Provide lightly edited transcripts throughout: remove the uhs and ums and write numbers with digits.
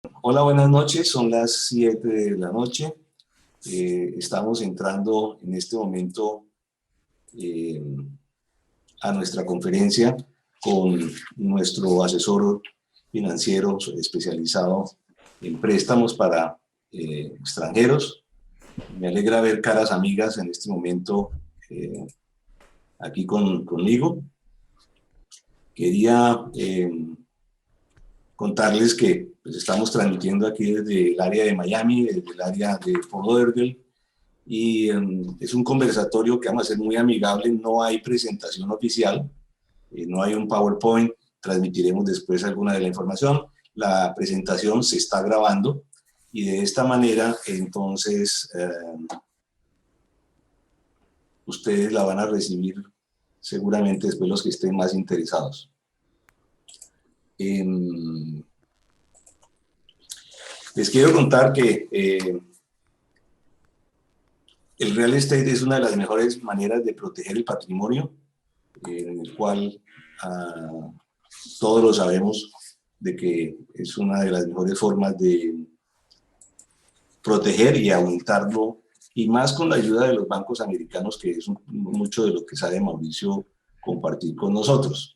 Hola, buenas noches. Son las 7 de la noche. Estamos entrando en este momento eh, a nuestra conferencia con nuestro asesor financiero especializado en préstamos para extranjeros. Me alegra ver caras amigas en este momento aquí conmigo. Quería contarles que pues, estamos transmitiendo aquí desde el área de Miami, desde el área de Fort Lauderdale, y es un conversatorio que vamos a hacer muy amigable. No hay presentación oficial, no hay un PowerPoint, transmitiremos después alguna de la información. La presentación se está grabando y de esta manera entonces ustedes la van a recibir seguramente después los que estén más interesados. Les quiero contar que el real estate es una de las mejores maneras de proteger el patrimonio, en el cual todos lo sabemos de que es una de las mejores formas de proteger y aumentarlo, y más con la ayuda de los bancos americanos, que es mucho de lo que sabe Mauricio compartir con nosotros.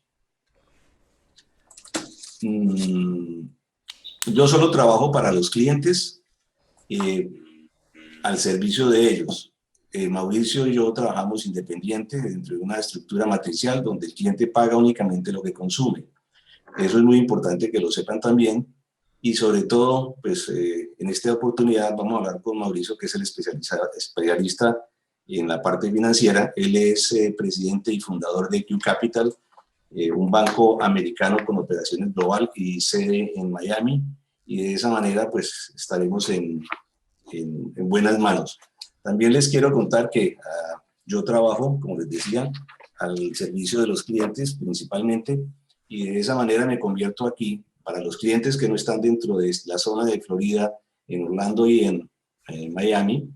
Yo solo trabajo para los clientes, al servicio de ellos. Mauricio y yo trabajamos independiente dentro de una estructura matricial donde el cliente paga únicamente lo que consume. Eso es muy importante que lo sepan también. Y sobre todo, pues en esta oportunidad vamos a hablar con Mauricio, que es el especialista en la parte financiera. Él es presidente y fundador de Q Capital, un banco americano con operaciones global y sede en Miami. Y de esa manera, pues estaremos en buenas manos. También les quiero contar que yo trabajo, como les decía, al servicio de los clientes principalmente, y de esa manera me convierto aquí, para los clientes que no están dentro de la zona de Florida, en Orlando y en Miami,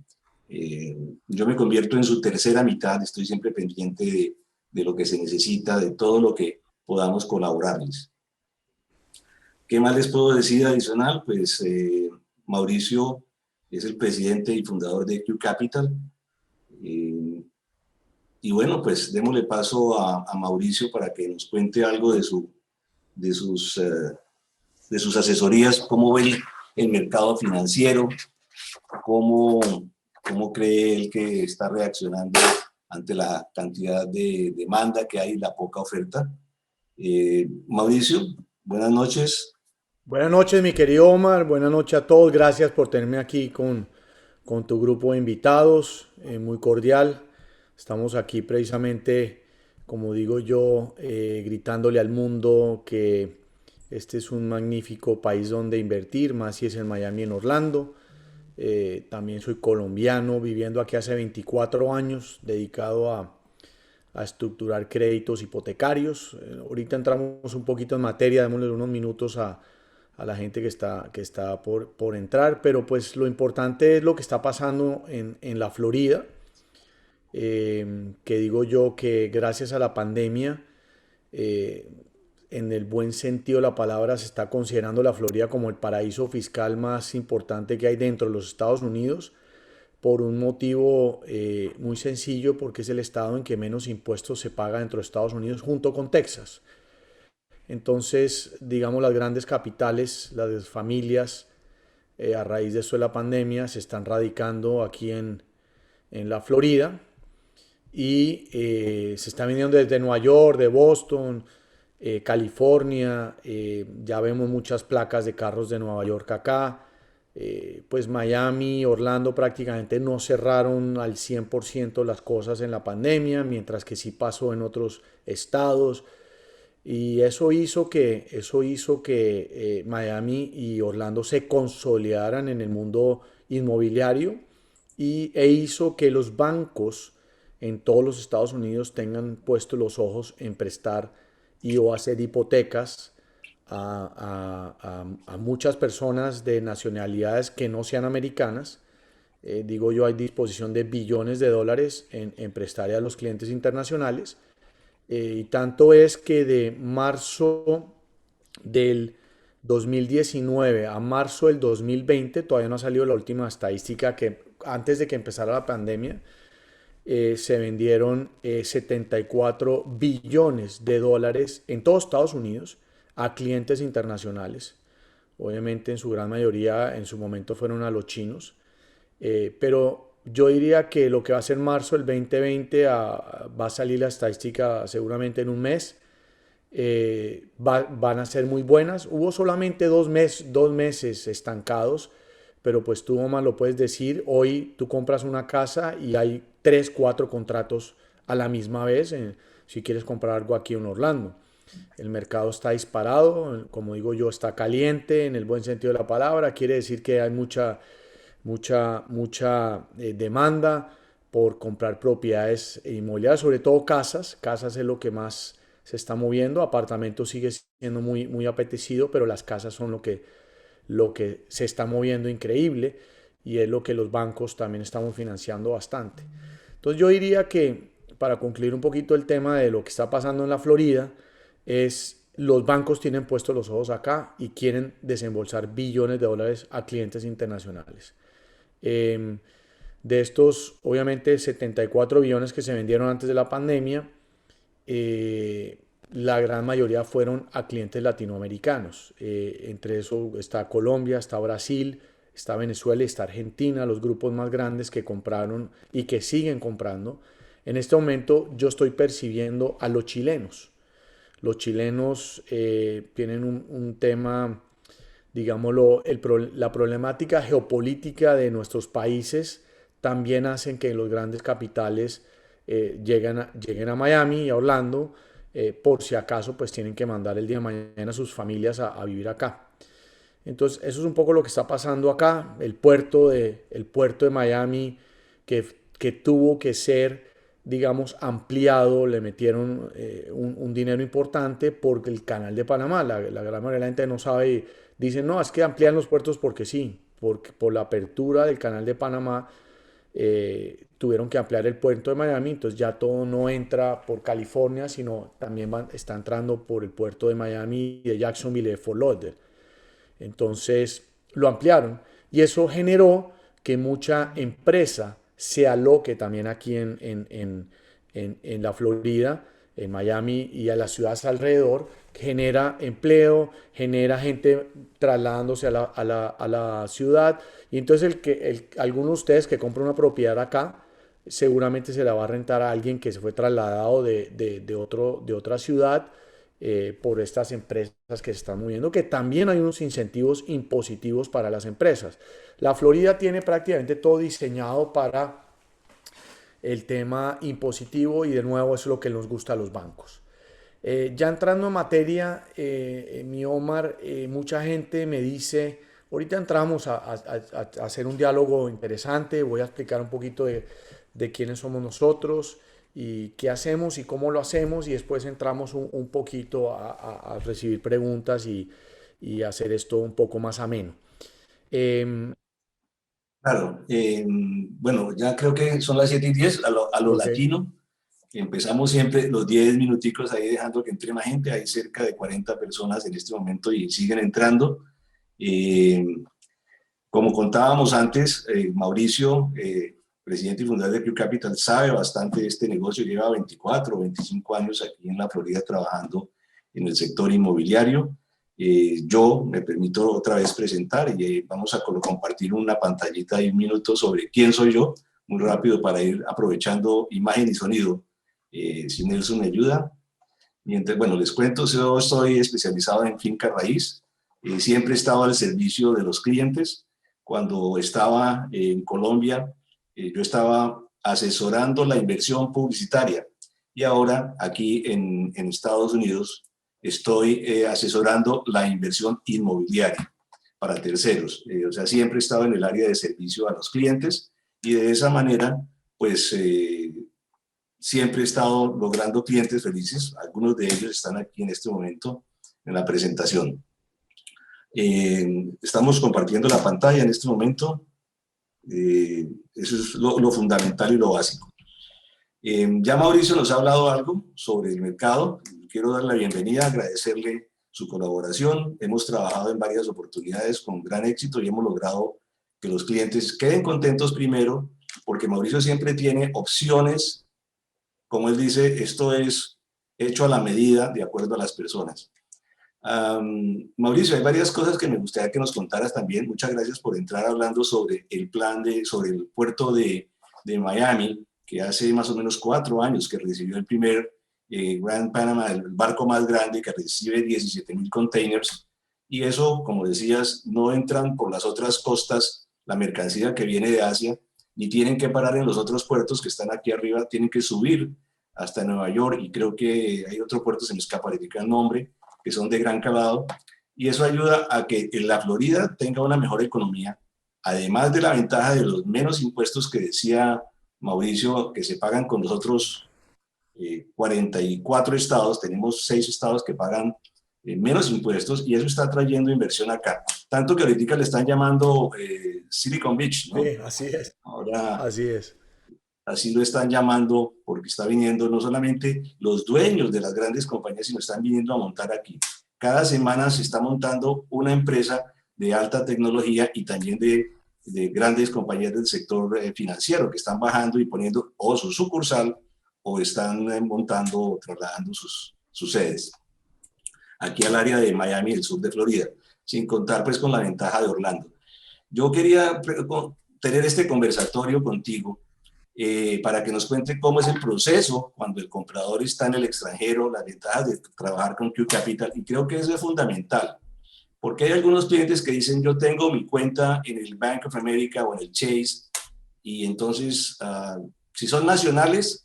yo me convierto en su tercera mitad. Estoy siempre pendiente de lo que se necesita, de todo lo que podamos colaborarles. ¿Qué más les puedo decir adicional? Pues Mauricio es el presidente y fundador de Q Capital. Eh, y bueno, pues démosle paso a Mauricio para que nos cuente algo de, sus, de sus asesorías, cómo ve el mercado financiero, cómo, cómo cree él que está reaccionando ante la cantidad de demanda que hay y la poca oferta. Mauricio, buenas noches. Buenas noches, mi querido Omar. Buenas noches a todos. Gracias por tenerme aquí con tu grupo de invitados. Muy cordial. Estamos aquí precisamente, como digo yo, gritándole al mundo que este es un magnífico país donde invertir, más si es en Miami, en Orlando. También soy colombiano, viviendo aquí hace 24 años, dedicado a estructurar créditos hipotecarios. Ahorita entramos un poquito en materia, démosle unos minutos a la gente que está por entrar, pero pues lo importante es lo que está pasando en la Florida, que digo yo que gracias a la pandemia, eh, en el buen sentido de la palabra, se está considerando la Florida como el paraíso fiscal más importante que hay dentro de los Estados Unidos, por un motivo muy sencillo, porque es el estado en que menos impuestos se paga dentro de Estados Unidos junto con Texas. Entonces, digamos, las grandes capitales, las familias, a raíz de esto de la pandemia, se están radicando aquí en la Florida y se están viniendo desde Nueva York, de Boston, California. Ya vemos muchas placas de carros de Nueva York acá. Pues Miami, Orlando prácticamente no cerraron al 100% las cosas en la pandemia, mientras que sí pasó en otros estados. Y eso hizo que Miami y Orlando se consolidaran en el mundo inmobiliario e hizo que los bancos en todos los Estados Unidos tengan puestos los ojos en prestar y o hacer hipotecas a muchas personas de nacionalidades que no sean americanas. Digo yo, hay disposición de billones de dólares en prestar a los clientes internacionales. Y tanto es que de marzo del 2019 a marzo del 2020, todavía no ha salido la última estadística, que antes de que empezara la pandemia, se vendieron 74 billones de dólares en todos Estados Unidos a clientes internacionales. Obviamente en su gran mayoría en su momento fueron a los chinos, pero yo diría que lo que va a ser marzo del 2020 va a salir la estadística seguramente en un mes. Van a ser muy buenas. Hubo solamente dos meses estancados, pero pues tú más lo puedes decir. Hoy tú compras una casa y hay tres, cuatro contratos a la misma vez si quieres comprar algo aquí en Orlando. El mercado está disparado, como digo yo, está caliente en el buen sentido de la palabra. Quiere decir que hay mucha demanda por comprar propiedades inmobiliarias, sobre todo casas. Casas es lo que más se está moviendo. Apartamentos sigue siendo muy apetecido, pero las casas son lo que se está moviendo increíble y es lo que los bancos también estamos financiando bastante. Entonces yo diría que, para concluir un poquito el tema de lo que está pasando en la Florida, es los bancos tienen puestos los ojos acá y quieren desembolsar billones de dólares a clientes internacionales. Eh, de estos, obviamente, 74 billones que se vendieron antes de la pandemia, la gran mayoría fueron a clientes latinoamericanos. Entre eso está Colombia, está Brasil, está Venezuela y está Argentina, los grupos más grandes que compraron y que siguen comprando. En este momento yo estoy percibiendo a los chilenos. Los chilenos tienen un tema, digámoslo, la problemática geopolítica de nuestros países también hacen que los grandes capitales lleguen a Miami y a Orlando, por si acaso pues tienen que mandar el día de mañana a sus familias a vivir acá. Entonces eso es un poco lo que está pasando acá. El puerto de Miami que tuvo que ser, digamos, ampliado, le metieron un dinero importante porque el canal de Panamá, la gran mayoría de la gente no sabe y dicen, no, es que amplían los puertos porque sí, porque por la apertura del canal de Panamá tuvieron que ampliar el puerto de Miami, entonces ya todo no entra por California, sino también está entrando por el puerto de Miami, de Jacksonville y de Fort Lauderdale. Entonces lo ampliaron y eso generó que mucha empresa se aloque también aquí en la Florida, en Miami y a las ciudades alrededor, genera empleo, genera gente trasladándose a la ciudad. Y entonces alguno de ustedes que compra una propiedad acá, seguramente se la va a rentar a alguien que se fue trasladado de otra ciudad, por estas empresas que se están moviendo, que también hay unos incentivos impositivos para las empresas. La Florida tiene prácticamente todo diseñado para el tema impositivo y de nuevo eso es lo que nos gusta a los bancos. Ya entrando en materia, mi Omar, mucha gente me dice, ahorita entramos a hacer un diálogo interesante, voy a explicar un poquito de quiénes somos nosotros y qué hacemos y cómo lo hacemos y después entramos un poquito a recibir preguntas y hacer esto un poco más ameno. Eh, Claro, bueno, ya creo que son las 7:10 a lo ok, latino. Empezamos siempre los 10 minuticos ahí dejando que entre más gente. Hay cerca de 40 personas en este momento y siguen entrando. Eh, Como contábamos antes, Mauricio, presidente y fundador de Pure Capital, sabe bastante de este negocio. Lleva 24 o 25 años aquí en la Florida trabajando en el sector inmobiliario. Yo me permito otra vez presentar y vamos a compartir una pantallita de un minuto sobre quién soy yo, muy rápido para ir aprovechando imagen y sonido. Si Nelson me ayuda. Mientras, bueno, les cuento, yo estoy especializado en finca raíz. Siempre he estado al servicio de los clientes. Cuando estaba en Colombia, yo estaba asesorando la inversión publicitaria y ahora aquí en Estados Unidos estoy asesorando la inversión inmobiliaria para terceros. O sea, siempre he estado en el área de servicio a los clientes y de esa manera, pues, siempre he estado logrando clientes felices. Algunos de ellos están aquí en este momento en la presentación. Estamos compartiendo la pantalla en este momento. Eso es lo fundamental y lo básico. Ya Mauricio nos ha hablado algo sobre el mercado. Quiero dar la bienvenida, agradecerle su colaboración. Hemos trabajado en varias oportunidades con gran éxito y hemos logrado que los clientes queden contentos primero, porque Mauricio siempre tiene opciones, como él dice, esto es hecho a la medida, de acuerdo a las personas. Mauricio, hay varias cosas que me gustaría que nos contaras también. Muchas gracias por entrar hablando sobre el plan sobre el puerto de Miami, que hace más o menos 4 años que recibió el primer Grand Panama, el barco más grande que recibe 17,000 containers. Y eso, como decías, no entran por las otras costas la mercancía que viene de Asia, ni tienen que parar en los otros puertos que están aquí arriba, tienen que subir hasta Nueva York, y creo que hay otro puerto, se me escapa ahorita el nombre, que son de gran calado, y eso ayuda a que la Florida tenga una mejor economía, además de la ventaja de los menos impuestos que decía Mauricio, que se pagan con los otros 44 estados. Tenemos 6 estados que pagan menos impuestos, y eso está trayendo inversión acá. Tanto que ahorita le están llamando Silicon Beach, ¿no? Sí, así es, Ahora así es. así lo están llamando, porque está viniendo no solamente los dueños de las grandes compañías, sino están viniendo a montar aquí. Cada semana se está montando una empresa de alta tecnología y también de grandes compañías del sector financiero, que están bajando y poniendo o su sucursal, o están montando o trasladando sus sedes aquí al área de Miami, el sur de Florida, sin contar pues con la ventaja de Orlando. Yo quería tener este conversatorio contigo para que nos cuente cómo es el proceso cuando el comprador está en el extranjero, las ventajas de trabajar con Q Capital, y creo que eso es fundamental, porque hay algunos clientes que dicen: yo tengo mi cuenta en el Bank of America o en el Chase, y entonces si son nacionales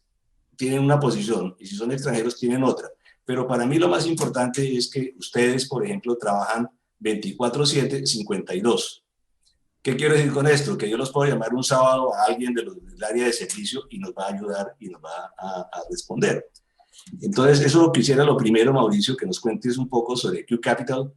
tienen una posición, y si son extranjeros tienen otra. Pero para mí lo más importante es que ustedes, por ejemplo, trabajan 24/7, 52. ¿Qué quiero decir con esto? Que yo los puedo llamar un sábado a alguien del área de servicio y nos va a ayudar y nos va a responder. Entonces, eso quisiera lo primero, Mauricio, que nos cuentes un poco sobre Q Capital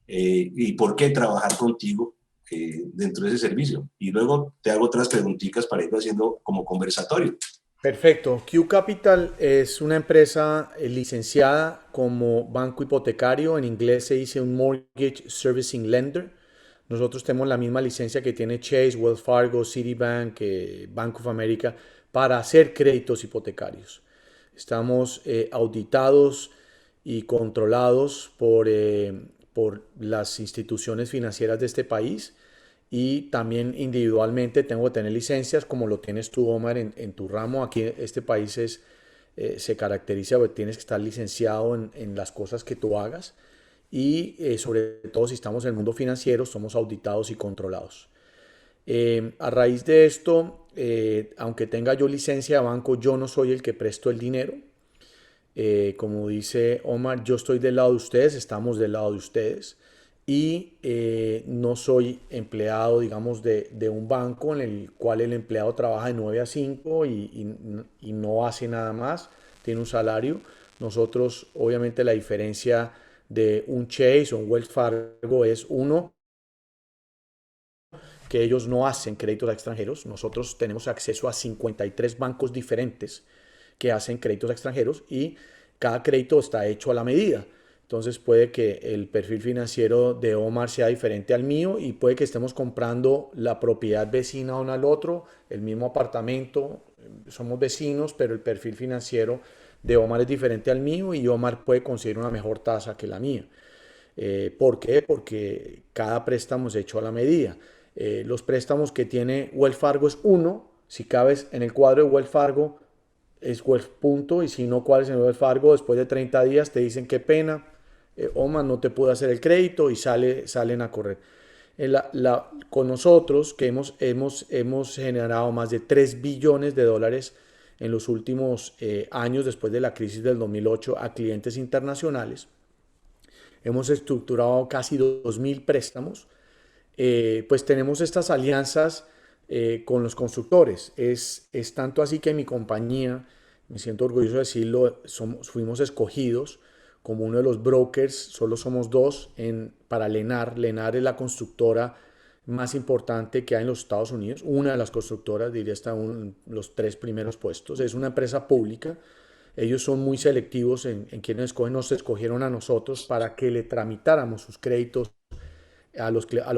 y por qué trabajar contigo dentro de ese servicio. Y luego te hago otras preguntitas para ir haciendo como conversatorio. Perfecto. Q Capital es una empresa licenciada como banco hipotecario. En inglés se dice un Mortgage Servicing Lender. Nosotros tenemos la misma licencia que tiene Chase, Wells Fargo, Citibank, Bank of America para hacer créditos hipotecarios. Estamos auditados y controlados por las instituciones financieras de este país, y también individualmente tengo que tener licencias como lo tienes tú, Omar, en tu ramo. Aquí este país se caracteriza porque tienes que estar licenciado en las cosas que tú hagas, y sobre todo si estamos en el mundo financiero somos auditados y controlados. A raíz de esto, aunque tenga yo licencia de banco, yo no soy el que presto el dinero. Como dice Omar, yo estoy del lado de ustedes, estamos del lado de ustedes, y no soy empleado, digamos, de un banco en el cual el empleado trabaja de 9 a 5 y no hace nada más, tiene un salario. Nosotros, obviamente, la diferencia de un Chase o un Wells Fargo es, uno, que ellos no hacen créditos a extranjeros. Nosotros tenemos acceso a 53 bancos diferentes que hacen créditos a extranjeros, y cada crédito está hecho a la medida. Entonces puede que el perfil financiero de Omar sea diferente al mío, y puede que estemos comprando la propiedad vecina uno al otro, el mismo apartamento, somos vecinos, pero el perfil financiero de Omar es diferente al mío, y Omar puede conseguir una mejor tasa que la mía. ¿Por qué? Porque cada préstamo es hecho a la medida. Los préstamos que tiene Wells Fargo es uno. Si cabes en el cuadro de Wells Fargo, es Wells punto, y si no cuadres en Wells Fargo, después de 30 días te dicen: qué pena, Omar, no te pude hacer el crédito, y salen a correr. Con nosotros, que hemos generado más de 3 billones de dólares en los últimos años, después de la crisis del 2008, a clientes internacionales. Hemos estructurado casi 2.000 préstamos. Pues tenemos estas alianzas con los constructores. Es tanto así que en mi compañía, me siento orgulloso de decirlo, fuimos escogidos como uno de los brokers. Solo somos dos para Lennar. Lennar es la constructora más importante que hay en los Estados Unidos. Una de las constructoras, diría, está en los 3 primeros puestos. Es una empresa pública. Ellos son muy selectivos en quienes escogen. Nos escogieron a nosotros para que le tramitáramos sus créditos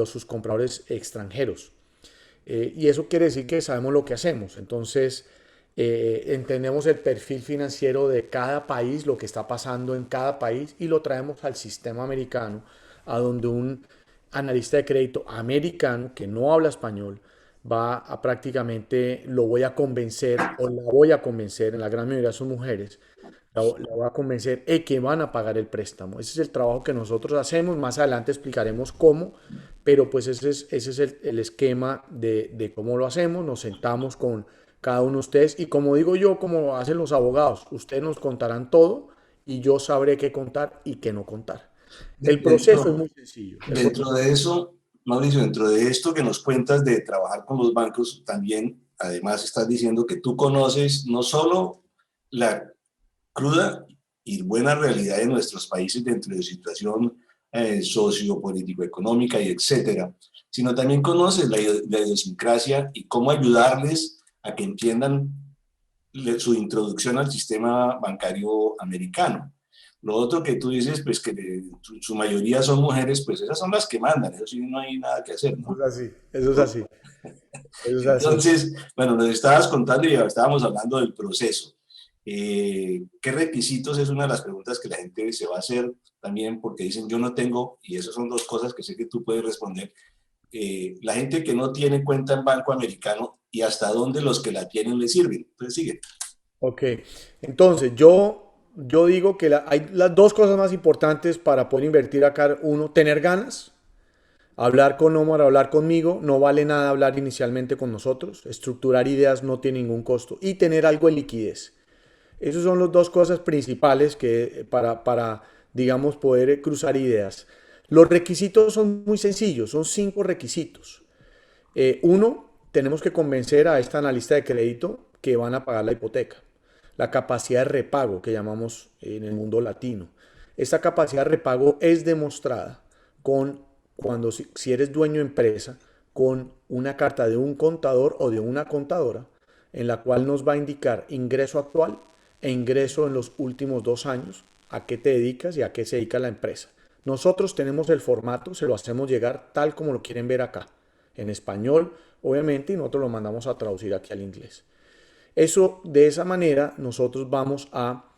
sus compradores extranjeros. Y eso quiere decir que sabemos lo que hacemos. Entonces, entendemos el perfil financiero de cada país, lo que está pasando en cada país, y lo traemos al sistema americano, a donde un analista de crédito americano que no habla español va a prácticamente, lo voy a convencer o la voy a convencer, en la gran mayoría son mujeres, la voy a convencer de que van a pagar el préstamo. Ese es el trabajo que nosotros hacemos. Más adelante explicaremos cómo, pero pues ese es el esquema de cómo lo hacemos. Nos sentamos con cada uno de ustedes y como digo yo, como hacen los abogados, ustedes nos contarán todo y yo sabré qué contar y qué no contar. El proceso es Dentro, muy sencillo. dentro de eso, Mauricio, dentro de esto que nos cuentas de trabajar con los bancos, también, además, estás diciendo que tú conoces no solo la cruda y buena realidad de nuestros países dentro de situación sociopolítico-económica y etcétera, sino también conoces la idiosincrasia y cómo ayudarles a que entiendan su introducción al sistema bancario americano. Lo otro que tú dices, pues que su mayoría son mujeres, pues esas son las que mandan, eso sí no hay nada que hacer, Eso es ¿no? así, eso es así, eso es así. Entonces, bueno, nos estabas contando y estábamos hablando del proceso. ¿Qué requisitos es una de las preguntas que la gente se va a hacer también? Porque dicen, yo no tengo, y esas son dos cosas que sé que tú puedes responder. La gente que no tiene cuenta en banco americano y hasta dónde los que la tienen le sirven. Entonces, sigue. Ok, entonces yo digo que hay las dos cosas más importantes para poder invertir acá. Uno, tener ganas. Hablar con Omar, hablar conmigo, no vale nada hablar inicialmente con nosotros. Estructurar ideas no tiene ningún costo. Y tener algo de liquidez. Esas son las dos cosas principales que para digamos, poder cruzar ideas. Los requisitos son muy sencillos, son 5 requisitos. Uno, tenemos que convencer a esta analista de crédito que van a pagar la hipoteca. La capacidad de repago que llamamos en el mundo latino. Esta capacidad de repago es demostrada con cuando si eres dueño de empresa, con una carta de un contador o de una contadora en la cual nos va a indicar ingreso actual e ingreso en los últimos 2 años, a qué te dedicas y a qué se dedica la empresa. Nosotros tenemos el formato, se lo hacemos llegar tal como lo quieren ver acá, en español, obviamente, y nosotros lo mandamos a traducir aquí al inglés. Eso, de esa manera, nosotros vamos a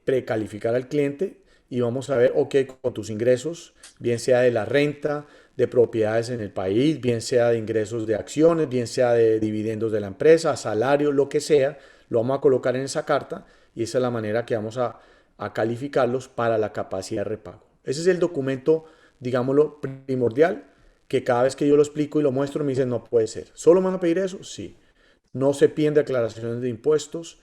precalificar al cliente y vamos a ver, ok, con tus ingresos, bien sea de la renta, de propiedades en el país, bien sea de ingresos de acciones, bien sea de dividendos de la empresa, salario, lo que sea, lo vamos a colocar en esa carta y esa es la manera que vamos a calificarlos para la capacidad de repago. Ese es el documento, digámoslo, primordial, que cada vez que yo lo explico y lo muestro me dicen, no puede ser. ¿Solo me van a pedir eso? Sí. No se piden declaraciones de impuestos.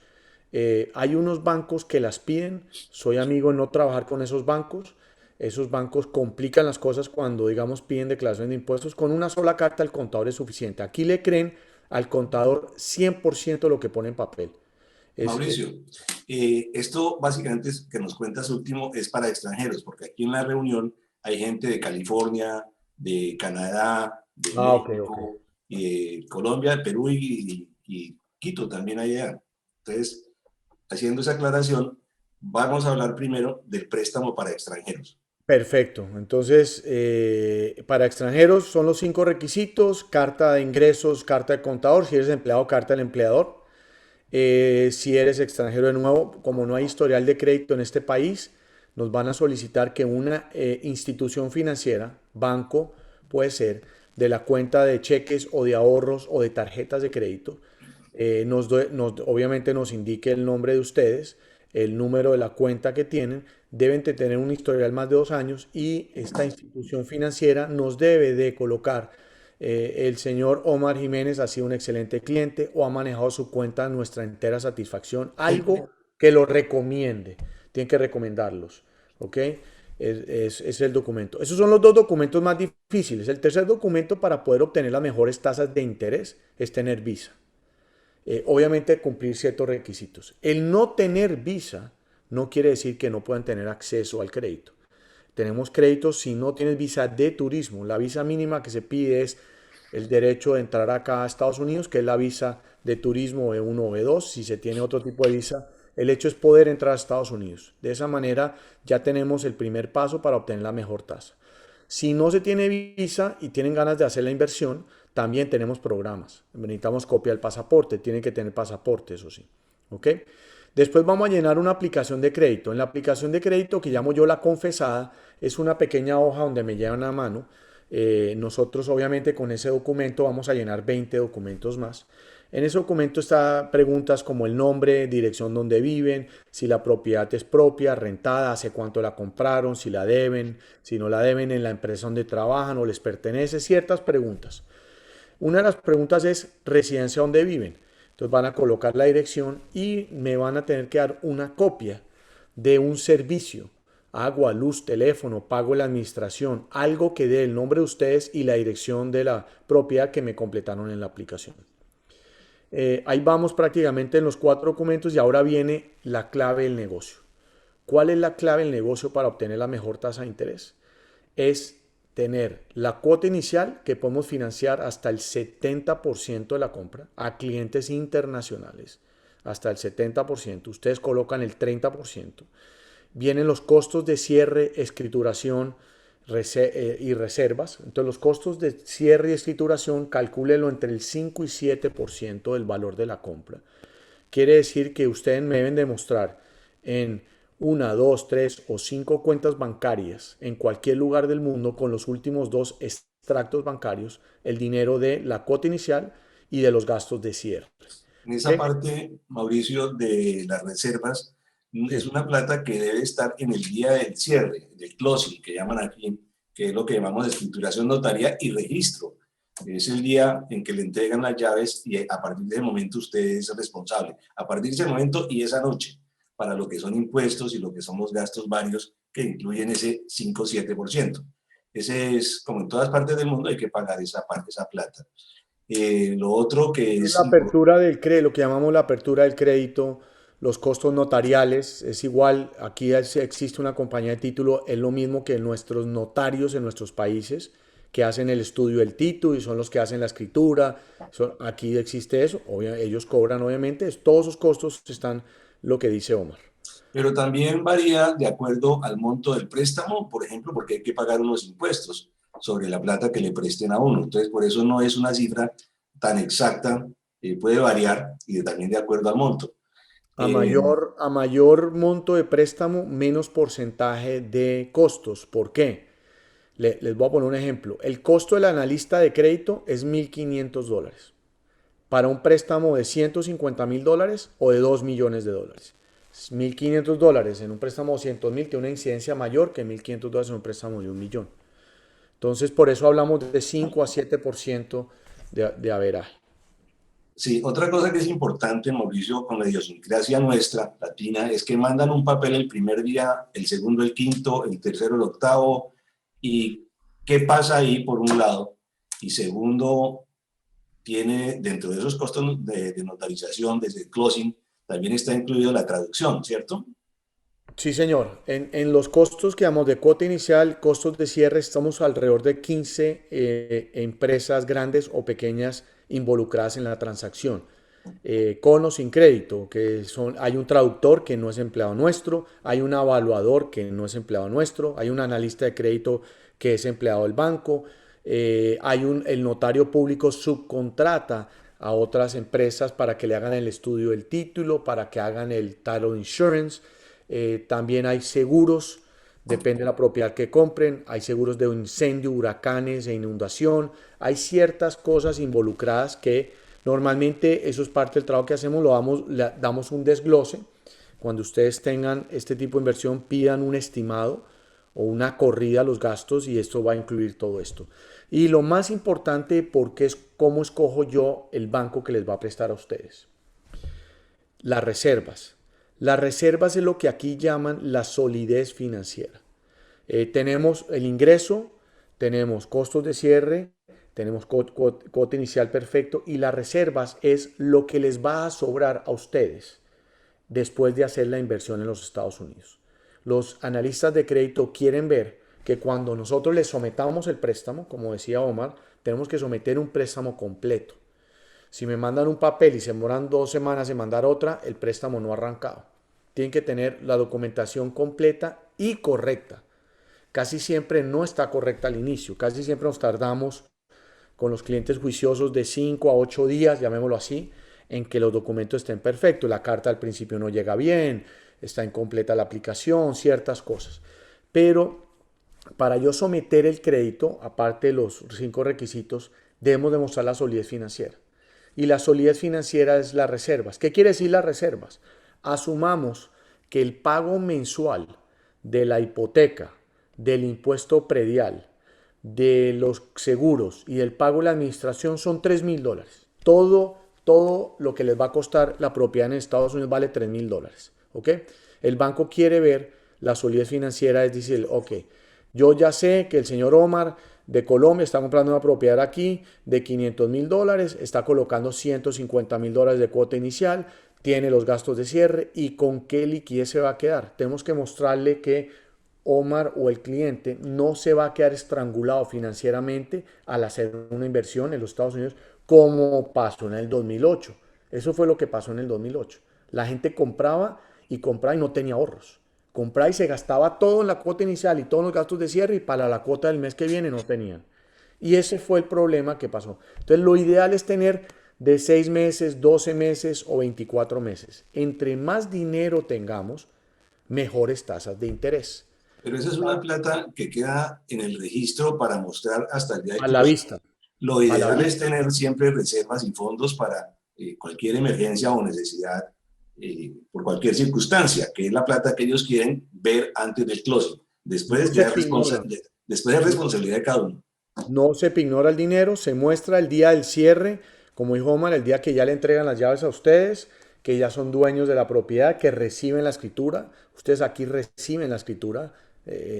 Hay unos bancos que las piden. Soy amigo de no trabajar con esos bancos. Esos bancos complican las cosas cuando, digamos, piden declaraciones de impuestos. Con una sola carta el contador es suficiente. Aquí le creen al contador 100% lo que pone en papel. Mauricio, esto básicamente es, que nos cuentas último es para extranjeros, porque aquí en la reunión hay gente de California, de Canadá, de Ok, ok. México, y de Colombia, Perú y Quito también allá. Entonces, haciendo esa aclaración, vamos a hablar primero del préstamo para extranjeros. Perfecto. Entonces, para extranjeros son los 5 requisitos: carta de ingresos, carta de contador, si eres empleado, carta del empleador. Si eres extranjero de nuevo, como no hay historial de crédito en este país, nos van a solicitar que una institución financiera, banco, puede ser, de la cuenta de cheques o de ahorros o de tarjetas de crédito, obviamente nos indique el nombre de ustedes, el número de la cuenta que tienen, deben de tener un historial más de 2 años y esta institución financiera nos debe de colocar el señor Omar Jiménez ha sido un excelente cliente o ha manejado su cuenta a nuestra entera satisfacción. Algo que lo recomiende. Tienen que recomendarlos. ¿Ok? Es el documento. Esos son los dos documentos más difíciles. El tercer documento para poder obtener las mejores tasas de interés es tener visa. Obviamente cumplir ciertos requisitos. El no tener visa no quiere decir que no puedan tener acceso al crédito. Tenemos créditos si no tienes visa de turismo. La visa mínima que se pide es el derecho de entrar acá a Estados Unidos, que es la visa de turismo B1 o B2. Si se tiene otro tipo de visa, El hecho es poder entrar a Estados Unidos. De esa manera ya tenemos el primer paso para obtener la mejor tasa. Si no se tiene visa y tienen ganas de hacer la inversión, también tenemos programas. Necesitamos copia del pasaporte, tienen que tener pasaporte, eso sí. ¿Ok? Después vamos a llenar una aplicación de crédito. En la aplicación de crédito que llamo yo la confesada, es una pequeña hoja donde me llevan a mano. Nosotros obviamente con ese documento vamos a llenar 20 documentos más. En ese documento están preguntas como el nombre, dirección donde viven, si la propiedad es propia, rentada, hace cuánto la compraron, si la deben, si no la deben en la empresa donde trabajan o les pertenece, ciertas preguntas. Una de las preguntas es residencia donde viven. Entonces van a colocar la dirección y me van a tener que dar una copia de un servicio, agua, luz, teléfono, pago de la administración, algo que dé el nombre de ustedes y la dirección de la propiedad que me completaron en la aplicación. Ahí vamos prácticamente en los 4 documentos y ahora viene la clave del negocio. ¿Cuál es la clave del negocio para obtener la mejor tasa de interés? Es tener la cuota inicial que podemos financiar hasta el 70% de la compra a clientes internacionales, hasta el 70%. Ustedes colocan el 30%. Vienen los costos de cierre, escrituración y reservas. Entonces los costos de cierre y escrituración calcúlenlo entre el 5 y 7% del valor de la compra. Quiere decir que ustedes me deben demostrar en 1, 2, 3 o 5 cuentas bancarias en cualquier lugar del mundo con los últimos 2 extractos bancarios el dinero de la cuota inicial y de los gastos de cierre. En esa ¿Ok? parte, Mauricio, de las reservas, es Sí. una plata que debe estar en el día del cierre, del closing, que llaman aquí, que es lo que llamamos escrituración notaria y registro. Es el día en que le entregan las llaves y a partir de ese momento usted es responsable. A partir de ese momento y esa noche, para lo que son impuestos y lo que son los gastos varios que incluyen ese 5 o 7%. Ese es, como en todas partes del mundo, hay que pagar esa parte, esa plata. Lo otro que Es es la apertura del crédito, lo que llamamos la apertura del crédito, los costos notariales, es igual, aquí existe una compañía de título, es lo mismo que nuestros notarios en nuestros países, que hacen el estudio del título y son los que hacen la escritura. Aquí existe eso, ellos cobran obviamente, todos esos costos están lo que dice Omar. pero también varía de acuerdo al monto del préstamo, por ejemplo, porque hay que pagar unos impuestos sobre la plata que le presten a uno. Entonces, por eso no es una cifra tan exacta, puede variar y también de acuerdo al monto. Eh, A mayor monto de préstamo, menos porcentaje de costos. ¿Por qué? Les voy a poner un ejemplo. El costo del analista de crédito es $1,500 para un préstamo de $150,000 o de $2 millones. $1,500 en un préstamo de 200,000 tiene una incidencia mayor que $1,500 en un préstamo de 1 millón. Entonces, por eso hablamos de 5 a 7% de averaje. sí, otra cosa que es importante, Mauricio, con la idiosincrasia nuestra, latina, es que mandan un papel el primer día, el segundo el quinto, el tercero el octavo, y qué pasa ahí por un lado, y segundo, tiene dentro de esos costos de notarización, desde el closing, también está incluido la traducción, ¿cierto? Sí, señor. En los costos que damos de cuota inicial, costos de cierre, estamos alrededor de 15 empresas grandes o pequeñas involucradas en la transacción. Con o sin crédito, hay un traductor que no es empleado nuestro, hay un evaluador que no es empleado nuestro, hay un analista de crédito que es empleado del banco, el notario público subcontrata a otras empresas para que le hagan el estudio del título, para que hagan el title insurance. También hay seguros, depende de la propiedad que compren, hay seguros de incendio, huracanes e inundación, hay ciertas cosas involucradas que normalmente eso es parte del trabajo que hacemos, le damos un desglose. Cuando ustedes tengan este tipo de inversión, pidan un estimado o una corrida a los gastos y esto va a incluir todo esto. Y lo más importante, porque es cómo escojo yo el banco que les va a prestar a ustedes. Las reservas. Las reservas es lo que aquí llaman la solidez financiera. Tenemos el ingreso, tenemos costos de cierre, tenemos cuota inicial perfecto y las reservas es lo que les va a sobrar a ustedes después de hacer la inversión en los Estados Unidos. Los analistas de crédito quieren ver que cuando nosotros les sometamos el préstamo, como decía Omar, tenemos que someter un préstamo completo. Si me mandan un papel y se demoran 2 semanas en mandar otra, el préstamo no ha arrancado. tienen que tener la documentación completa y correcta. Casi siempre no está correcta al inicio, casi siempre nos tardamos con los clientes juiciosos de 5 a 8 días, llamémoslo así, en que los documentos estén perfectos. La carta al principio no llega bien, está incompleta la aplicación, ciertas cosas. Pero para yo someter el crédito, aparte de los 5 requisitos, debemos demostrar la solidez financiera. Y la solidez financiera es las reservas. ¿Qué quiere decir las reservas? Asumamos que el pago mensual de la hipoteca, del impuesto predial, de los seguros y del pago de la administración son $3,000. Todo lo que les va a costar la propiedad en Estados Unidos vale $3,000. ¿Ok? El banco quiere ver la solidez financiera, es decir, ok, yo ya sé que el señor Omar de Colombia está comprando una propiedad aquí de $500,000, está colocando $150,000 de cuota inicial, tiene los gastos de cierre y con qué liquidez se va a quedar. Tenemos que mostrarle que Omar o el cliente no se va a quedar estrangulado financieramente al hacer una inversión en los Estados Unidos como pasó en el 2008. Eso fue lo que pasó en el 2008. La gente compraba y no tenía ahorros. Compraba y se gastaba todo en la cuota inicial y todos los gastos de cierre y para la cuota del mes que viene no tenían. Y ese fue el problema que pasó. Entonces lo ideal es tener de 6 meses, 12 meses o 24 meses. Entre más dinero tengamos, mejores tasas de interés. Pero esa es una plata que queda en el registro para mostrar hasta el día de A la closing. vista, Lo a la ideal es vista. tener siempre reservas y fondos para cualquier emergencia o necesidad por cualquier circunstancia, que es la plata que ellos quieren ver antes del closing. No Después se ya ignora. después es No, responsabilidad de cada uno. no se ignora el dinero, se muestra el día del cierre, como dijo Omar, el día que ya le entregan las llaves a ustedes, que ya son dueños de la propiedad, que reciben la escritura. Ustedes aquí reciben la escritura,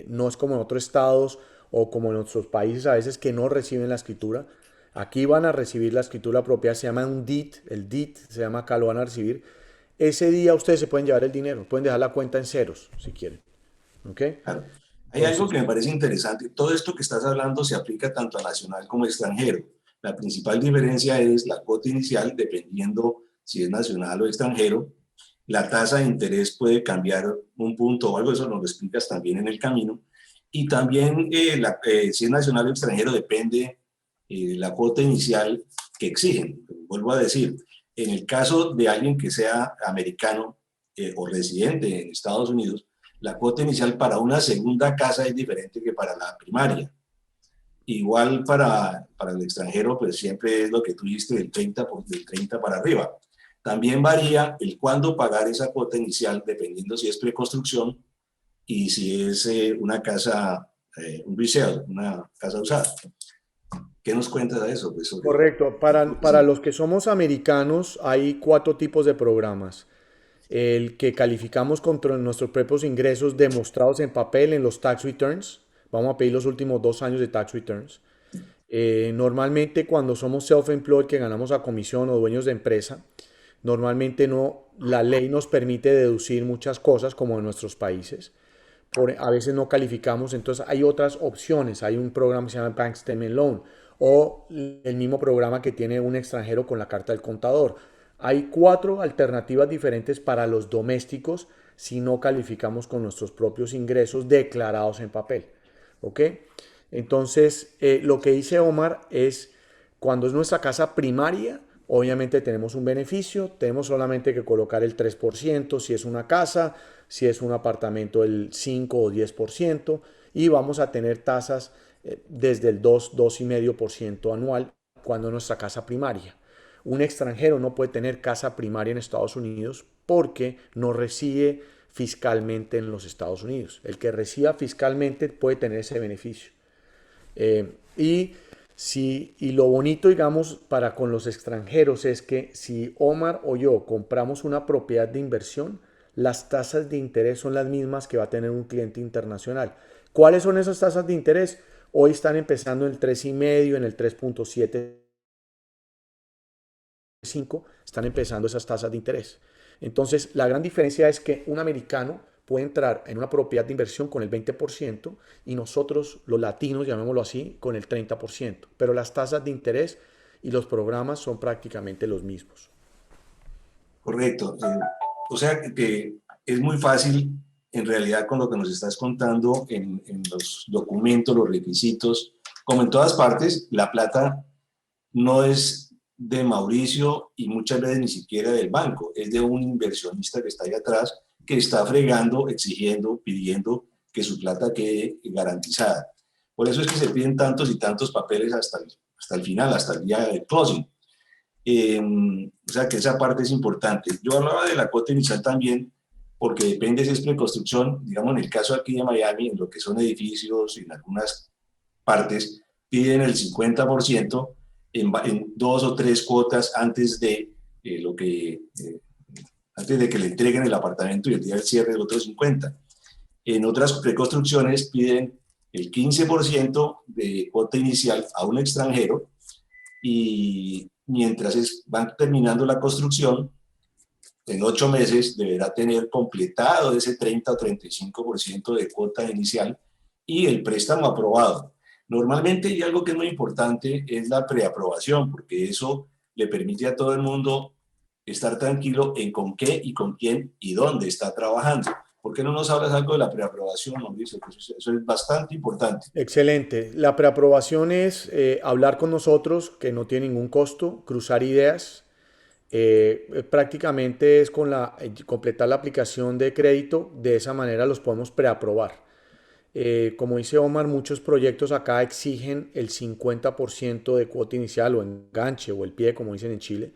no es como en otros estados o como en otros países a veces que no reciben la escritura. Aquí van a recibir la escritura propiedad, se llama un deed, el deed se llama acá, lo van a recibir. Ese día ustedes se pueden llevar el dinero, pueden dejar la cuenta en ceros si quieren. ¿Ok? Claro. Hay algo Entonces, que me parece interesante. Todo esto que estás hablando se aplica tanto a nacional como a extranjero. La principal diferencia es la cuota inicial, dependiendo si es nacional o extranjero. La tasa de interés puede cambiar un punto o algo, eso nos lo explicas también en el camino. Y también si es nacional o extranjero depende la cuota inicial que exigen. Vuelvo a decir, en el caso de alguien que sea americano o residente en Estados Unidos, la cuota inicial para una segunda casa es diferente que para la primaria. Igual para el extranjero, pues siempre es lo que tú dijiste, del 30 para arriba. También varía el cuándo pagar esa cuota inicial, dependiendo si es preconstrucción y si es una casa, un resale, una casa usada. ¿Qué nos cuentas de eso? Pues sobre correcto. Para los que somos americanos hay 4 tipos de programas. El que calificamos contra nuestros propios ingresos demostrados en papel en los tax returns. Vamos a pedir los últimos 2 años de tax returns. Normalmente cuando somos self-employed, que ganamos a comisión o dueños de empresa, normalmente no, la ley nos permite deducir muchas cosas como en nuestros países. A veces no calificamos, entonces hay otras opciones. Hay un programa que se llama Bank Statement Loan o el mismo programa que tiene un extranjero con la carta del contador. Hay 4 alternativas diferentes para los domésticos si no calificamos con nuestros propios ingresos declarados en papel. ¿Ok? Entonces, lo que dice Omar es, cuando es nuestra casa primaria, obviamente tenemos un beneficio, tenemos solamente que colocar el 3% si es una casa, si es un apartamento el 5 o 10% y vamos a tener tasas desde el 2,5% anual cuando es nuestra casa primaria. Un extranjero no puede tener casa primaria en Estados Unidos porque no reside fiscalmente en los Estados Unidos. El que resida fiscalmente puede tener ese beneficio. Y lo bonito, digamos, para con los extranjeros es que si Omar o yo compramos una propiedad de inversión, las tasas de interés son las mismas que va a tener un cliente internacional. ¿Cuáles son esas tasas de interés? Hoy están empezando en el 3,5, en el 3,75, están empezando esas tasas de interés. Entonces, la gran diferencia es que un americano puede entrar en una propiedad de inversión con el 20% y nosotros, los latinos, llamémoslo así, con el 30%. Pero las tasas de interés y los programas son prácticamente los mismos. correcto. O sea que es muy fácil, en realidad, con lo que nos estás contando en los documentos, los requisitos, como en todas partes, la plata no es de Mauricio y muchas veces ni siquiera del banco, es de un inversionista que está ahí atrás, que está fregando, exigiendo, pidiendo que su plata quede garantizada. Por eso es que se piden tantos y tantos papeles hasta el final, hasta el día del closing. O sea que esa parte es importante. Yo hablaba de la cuota inicial también, porque depende si es preconstrucción, digamos en el caso aquí de Miami, en lo que son edificios y en algunas partes, piden el 50% en dos o tres cuotas lo que, antes de que le entreguen el apartamento y el día del cierre el otro 50%. En otras preconstrucciones piden el 15% de cuota inicial a un extranjero y mientras van terminando la construcción, en 8 meses deberá tener completado ese 30 o 35% de cuota inicial y el préstamo aprobado. Normalmente, y algo que es muy importante, es la preaprobación, porque eso le permite a todo el mundo estar tranquilo en con qué y con quién y dónde está trabajando. ¿Por qué no nos hablas algo de la preaprobación, Mauricio? Eso es bastante importante. Excelente. La preaprobación es hablar con nosotros, que no tiene ningún costo, cruzar ideas. Prácticamente es completar la aplicación de crédito, de esa manera los podemos preaprobar. Como dice Omar, muchos proyectos acá exigen el 50% de cuota inicial o enganche o el pie, como dicen en Chile.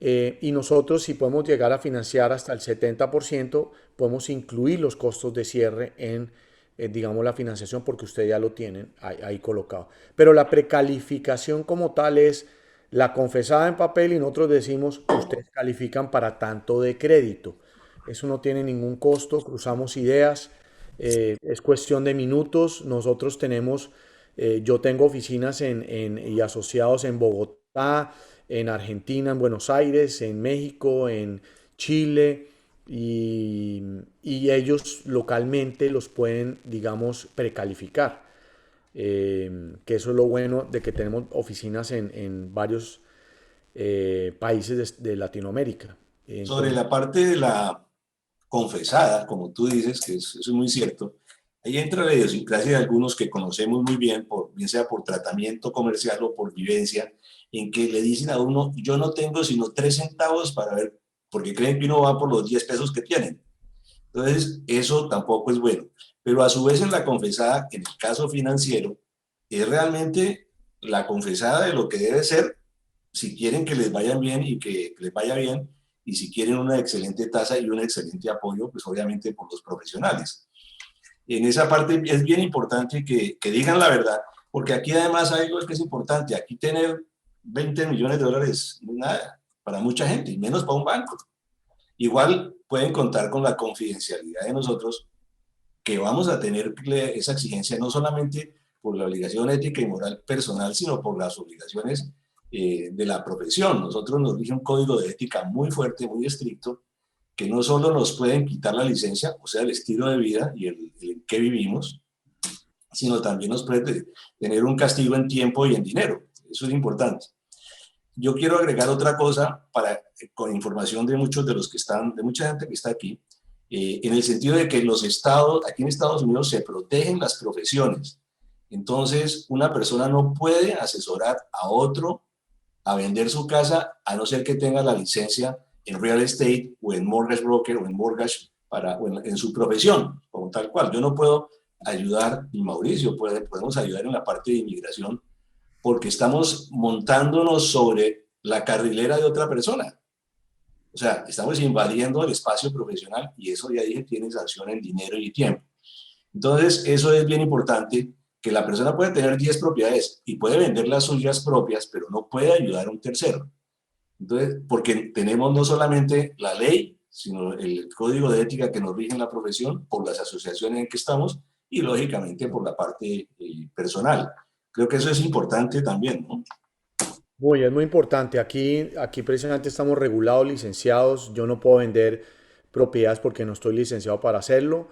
Y nosotros, si podemos llegar a financiar hasta el 70%, podemos incluir los costos de cierre en, digamos, la financiación porque ustedes ya lo tienen ahí colocado. Pero la precalificación como tal es la confesada en papel y nosotros decimos, ustedes califican para tanto de crédito. Eso no tiene ningún costo, cruzamos ideas, es cuestión de minutos. Nosotros tenemos, yo tengo oficinas y asociados en Bogotá, en Argentina, en Buenos Aires, en México, en Chile, y ellos localmente los pueden, digamos, precalificar. Que eso es lo bueno de que tenemos oficinas en varios países de Latinoamérica. Sobre Entonces, la parte de la confesada, como tú dices, que eso es muy cierto, ahí entra la idiosincrasia de algunos que conocemos muy bien, bien sea por tratamiento comercial o por vivencia, en que le dicen a uno, yo no tengo sino 3 centavos para ver, porque creen que uno va por los 10 pesos que tienen. Entonces, eso tampoco es bueno. Pero a su vez en la confesada, en el caso financiero, es realmente la confesada de lo que debe ser si quieren que les vayan bien y que les vaya bien, y si quieren una excelente tasa y un excelente apoyo, pues obviamente por los profesionales. En esa parte es bien importante que digan la verdad, porque aquí además hay algo que es importante, aquí tener 20 millones de dólares no es nada para mucha gente, y menos para un banco. Igual pueden contar con la confidencialidad de nosotros, que vamos a tener esa exigencia no solamente por la obligación ética y moral personal, sino por las obligaciones de la profesión. Nosotros nos rige un código de ética muy fuerte, muy estricto, que no solo nos pueden quitar la licencia, o sea, el estilo de vida y el que vivimos, sino también nos puede tener un castigo en tiempo y en dinero. Eso es importante. Yo quiero agregar otra cosa con información de muchos de los que están, de mucha gente que está aquí, en el sentido de que los estados, aquí en Estados Unidos se protegen las profesiones. Entonces, una persona no puede asesorar a otro a vender su casa a no ser que tenga la licencia en real estate o en mortgage broker o en mortgage en su profesión, como tal cual. Yo no puedo ayudar, ni Mauricio podemos ayudar en la parte de inmigración porque estamos montándonos sobre la carrilera de otra persona. O sea, estamos invadiendo el espacio profesional y eso ya dije tiene sanción en dinero y tiempo. Entonces, eso es bien importante, que la persona puede tener 10 propiedades y puede vender las suyas propias, pero no puede ayudar a un tercero. Entonces, porque tenemos no solamente la ley, sino el código de ética que nos rige en la profesión, por las asociaciones en que estamos y lógicamente por la parte personal. Creo que eso es importante también, ¿no? es muy importante. Aquí precisamente estamos regulados, licenciados. Yo no puedo vender propiedades porque no estoy licenciado para hacerlo.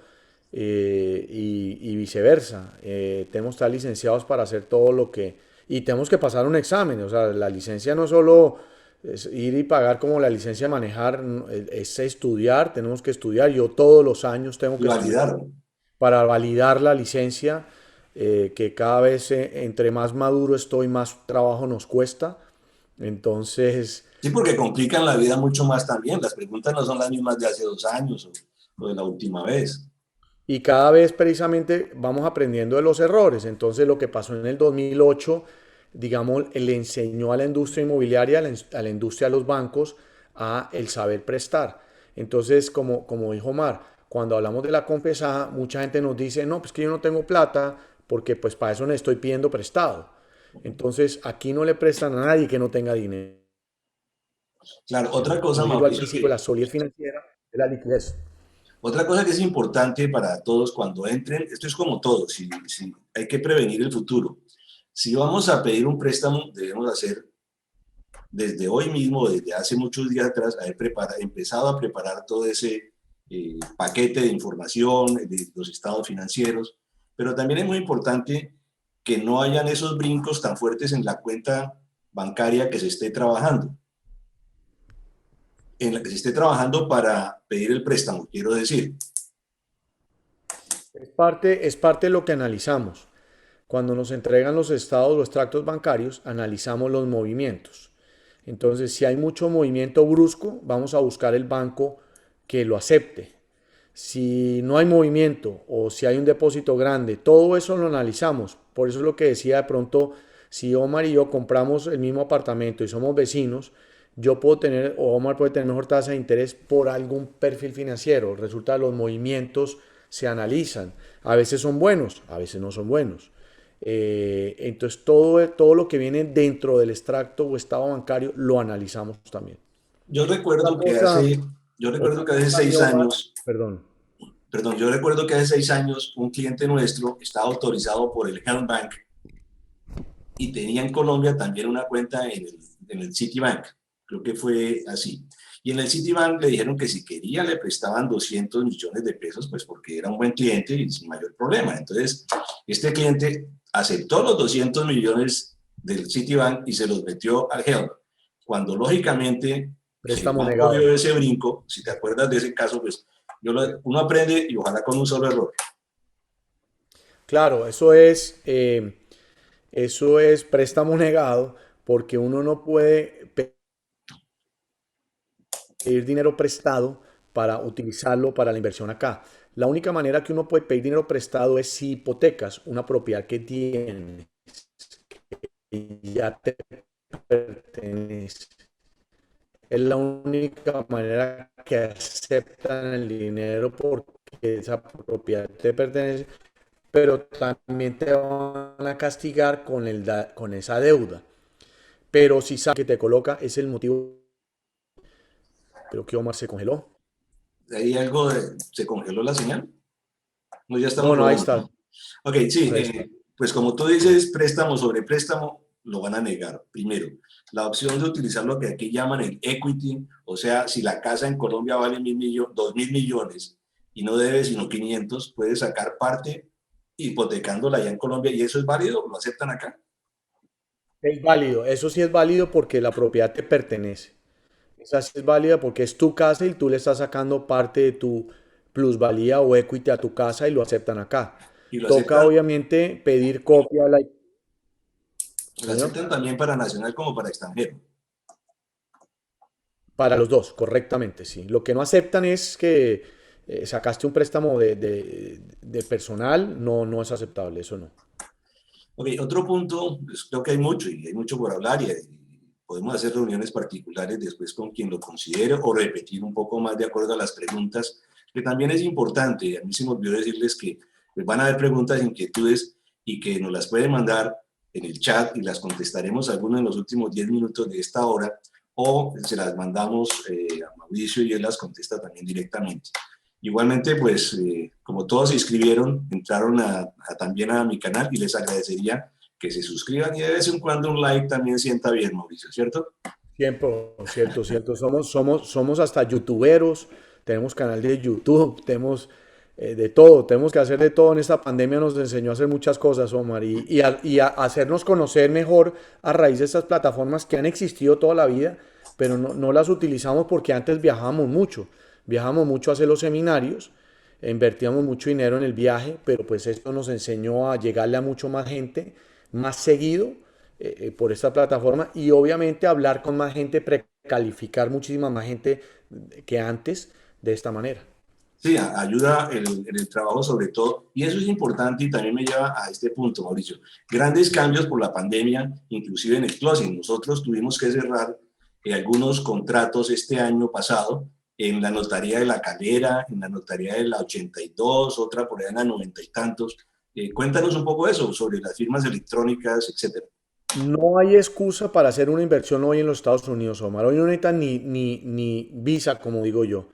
Y viceversa. Tenemos que estar licenciados para hacer todo lo que... Y tenemos que pasar un examen. O sea, la licencia no es solo Es ir y pagar como la licencia de manejar, es estudiar, tenemos que estudiar. Yo todos los años tengo Y que estudiar validarlo. para validar la licencia, que cada vez entre más maduro estoy, más trabajo nos cuesta. Entonces, Sí, porque complican la vida mucho más también. Las preguntas no son las mismas de hace 2 años o de la última vez. y cada vez precisamente vamos aprendiendo de los errores. Entonces, lo que pasó en el 2008, digamos, le enseñó a la industria inmobiliaria, a la industria de los bancos, a el saber prestar. Entonces, como dijo Omar, cuando hablamos de la compensada, mucha gente nos dice, no, pues que yo no tengo plata, porque pues para eso le estoy pidiendo prestado. Entonces, aquí no le prestan a nadie que no tenga dinero. Claro, otra cosa, Como dije yo al Mauricio, principio, la solidez financiera es la liquidez. otra cosa que es importante para todos cuando entren, esto es como todo, si hay que prevenir el futuro. Si vamos a pedir un préstamo, debemos hacer desde hoy mismo, desde hace muchos días atrás, empezado a preparar todo ese paquete de información, de los estados financieros, pero también es muy importante que no hayan esos brincos tan fuertes en la cuenta bancaria que se esté trabajando, en la que se esté trabajando para pedir el préstamo, quiero decir. Es parte de lo que analizamos. Cuando nos entregan los estados o extractos bancarios, analizamos los movimientos. Entonces, si hay mucho movimiento brusco, vamos a buscar el banco que lo acepte. Si no hay movimiento o si hay un depósito grande, todo eso lo analizamos. Por eso es lo que decía de pronto, si Omar y yo compramos el mismo apartamento y somos vecinos, yo puedo tener, o Omar puede tener mejor tasa de interés por algún perfil financiero. Resulta que los movimientos se analizan. A veces son buenos, a veces no son buenos. Entonces todo lo que viene dentro del extracto o estado bancario lo analizamos también. Yo Otra recuerdo que cosa, hace, yo otra recuerdo que hace cosa, mi 6 Omar, años, perdón. perdón, yo recuerdo que hace 6 años un cliente nuestro estaba autorizado por el Helm Bank y tenía en Colombia también una cuenta en el Citibank. Creo que fue así. Y en el Citibank le dijeron que si quería le prestaban 200 millones de pesos, pues porque era un buen cliente y sin mayor problema. Entonces, este cliente aceptó los 200 millones del Citibank y se los metió al Helm. Cuando lógicamente el Préstamo banco negado. vio ese brinco, si te acuerdas de ese caso, pues uno aprende y ojalá con un solo error. Claro, eso es préstamo negado porque uno no puede pedir dinero prestado para utilizarlo para la inversión acá. La única manera que uno puede pedir dinero prestado es si hipotecas una propiedad que tiene y ya te pertenece. Es la única manera que aceptan el dinero porque esa propiedad te pertenece, pero también te van a castigar con esa deuda. Pero si sabes que te coloca, es el motivo. Creo que Omar se congeló. Ahí se congeló la señal. No, ya estamos No, no, ahí rodando, está. ¿no? Ok, sí, Ahí está. pues como tú dices, préstamo sobre préstamo, lo van a negar. Primero, la opción de utilizar lo que aquí llaman el equity, o sea, si la casa en Colombia vale 2.000 millones y no debe sino 500, puedes sacar parte hipotecándola allá en Colombia y eso es válido, lo aceptan acá. Es válido. Eso sí es válido porque la propiedad te pertenece. Esa sí es válida porque es tu casa y tú le estás sacando parte de tu plusvalía o equity a tu casa y lo aceptan acá. Y Toca obviamente pedir copia lo señor, aceptan también para nacional como para extranjero. para los dos, correctamente, sí. Lo que no aceptan es que sacaste un préstamo de personal, no, no es aceptable, eso no. Ok, otro punto, pues creo que hay mucho y hay mucho por hablar y podemos hacer reuniones particulares después con quien lo considere o repetir un poco más de acuerdo a las preguntas, que también es importante. A mí se me olvidó decirles que pues, van a haber preguntas, inquietudes y que nos las pueden mandar en el chat y las contestaremos algunos en los últimos 10 minutos de esta hora o se las mandamos a Mauricio y él las contesta también directamente. Igualmente, pues, como todos se inscribieron, entraron también a mi canal y les agradecería que se suscriban y de vez en cuando un like también sienta bien, Mauricio, ¿cierto? Siempre, cierto, cierto. Somos hasta youtuberos, tenemos canal de YouTube, tenemos de todo, tenemos que hacer de todo. En esta pandemia nos enseñó a hacer muchas cosas, Omar, y a hacernos conocer mejor a raíz de estas plataformas que han existido toda la vida, pero no las utilizamos porque antes viajábamos mucho a hacer los seminarios, invertíamos mucho dinero en el viaje, pero pues esto nos enseñó a llegarle a mucho más gente, más seguido por esta plataforma y obviamente hablar con más gente, precalificar muchísima más gente que antes de esta manera. Sí, ayuda en el trabajo sobre todo, y eso es importante y también me lleva a este punto, Mauricio. Grandes cambios por la pandemia, inclusive en el closing. Nosotros tuvimos que cerrar algunos contratos este año pasado en la notaría de La Calera, en la notaría de la 82, otra por allá en la 90 y tantos. Cuéntanos un poco eso, sobre las firmas electrónicas, etcétera. No hay excusa para hacer una inversión hoy en los Estados Unidos, Omar. Hoy no necesitan ni visa, como digo yo.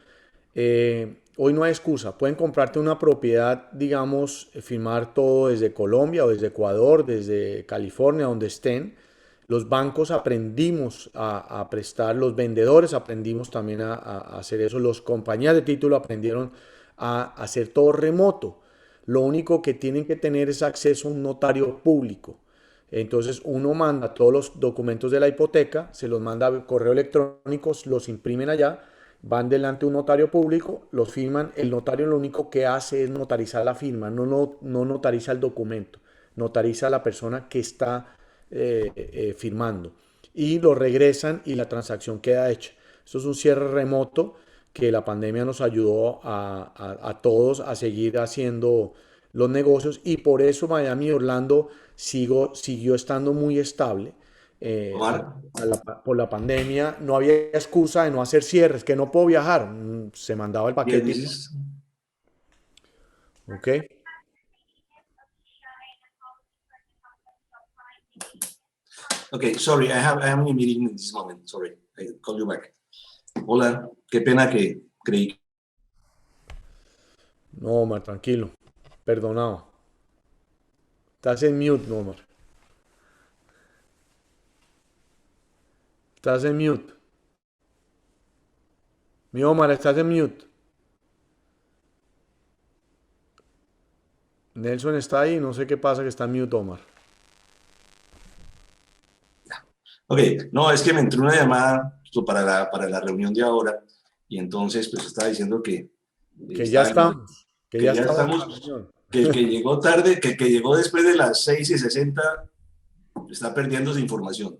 Hoy no hay excusa. Pueden comprarte una propiedad, digamos, firmar todo desde Colombia o desde Ecuador, desde California, donde estén. Los bancos aprendimos a prestar, los vendedores aprendimos también a hacer eso, las compañías de título aprendieron a hacer todo remoto. Lo único que tienen que tener es acceso a un notario público. Entonces uno manda todos los documentos de la hipoteca, se los manda a correo electrónico, los imprimen allá, van delante de un notario público, los firman. El notario lo único que hace es notarizar la firma, no notariza el documento, notariza a la persona que está firmando. Y lo regresan y la transacción queda hecha. Esto es un cierre remoto que la pandemia nos ayudó a todos a seguir haciendo los negocios y por eso Miami y Orlando siguió estando muy estable. Omar, Por la pandemia no había excusa de no hacer cierres, que no puedo viajar, se mandaba el yes, paquete. this is... ¿Ok? Okay, sorry, I have a meeting in this moment. Sorry, I call you back. Hola, qué pena que creí. No, Omar, tranquilo, perdonado. Estás en mute, no, Omar. Estás en mute. Mi Omar, estás en mute. Nelson está ahí, no sé qué pasa que está en mute, Omar. Ok, no, es que me entró una llamada para la reunión de ahora y entonces pues estaba diciendo que Que ya está, estamos, que que ya ya estamos en la estamos, reunión. que el que llegó tarde, que el que llegó después de las 6:60 está perdiendo su información.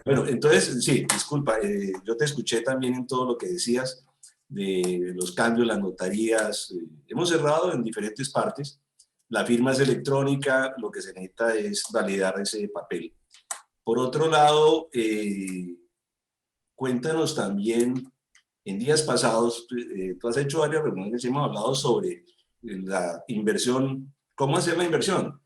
Bueno, entonces, sí, disculpa, yo te escuché también en todo lo que decías de los cambios, las notarías. Hemos cerrado en diferentes partes. La firma es electrónica, lo que se necesita es validar ese papel. Por otro lado, cuéntanos también, en días pasados, tú has hecho varias reuniones y hemos hablado sobre la inversión, cómo hacer la inversión.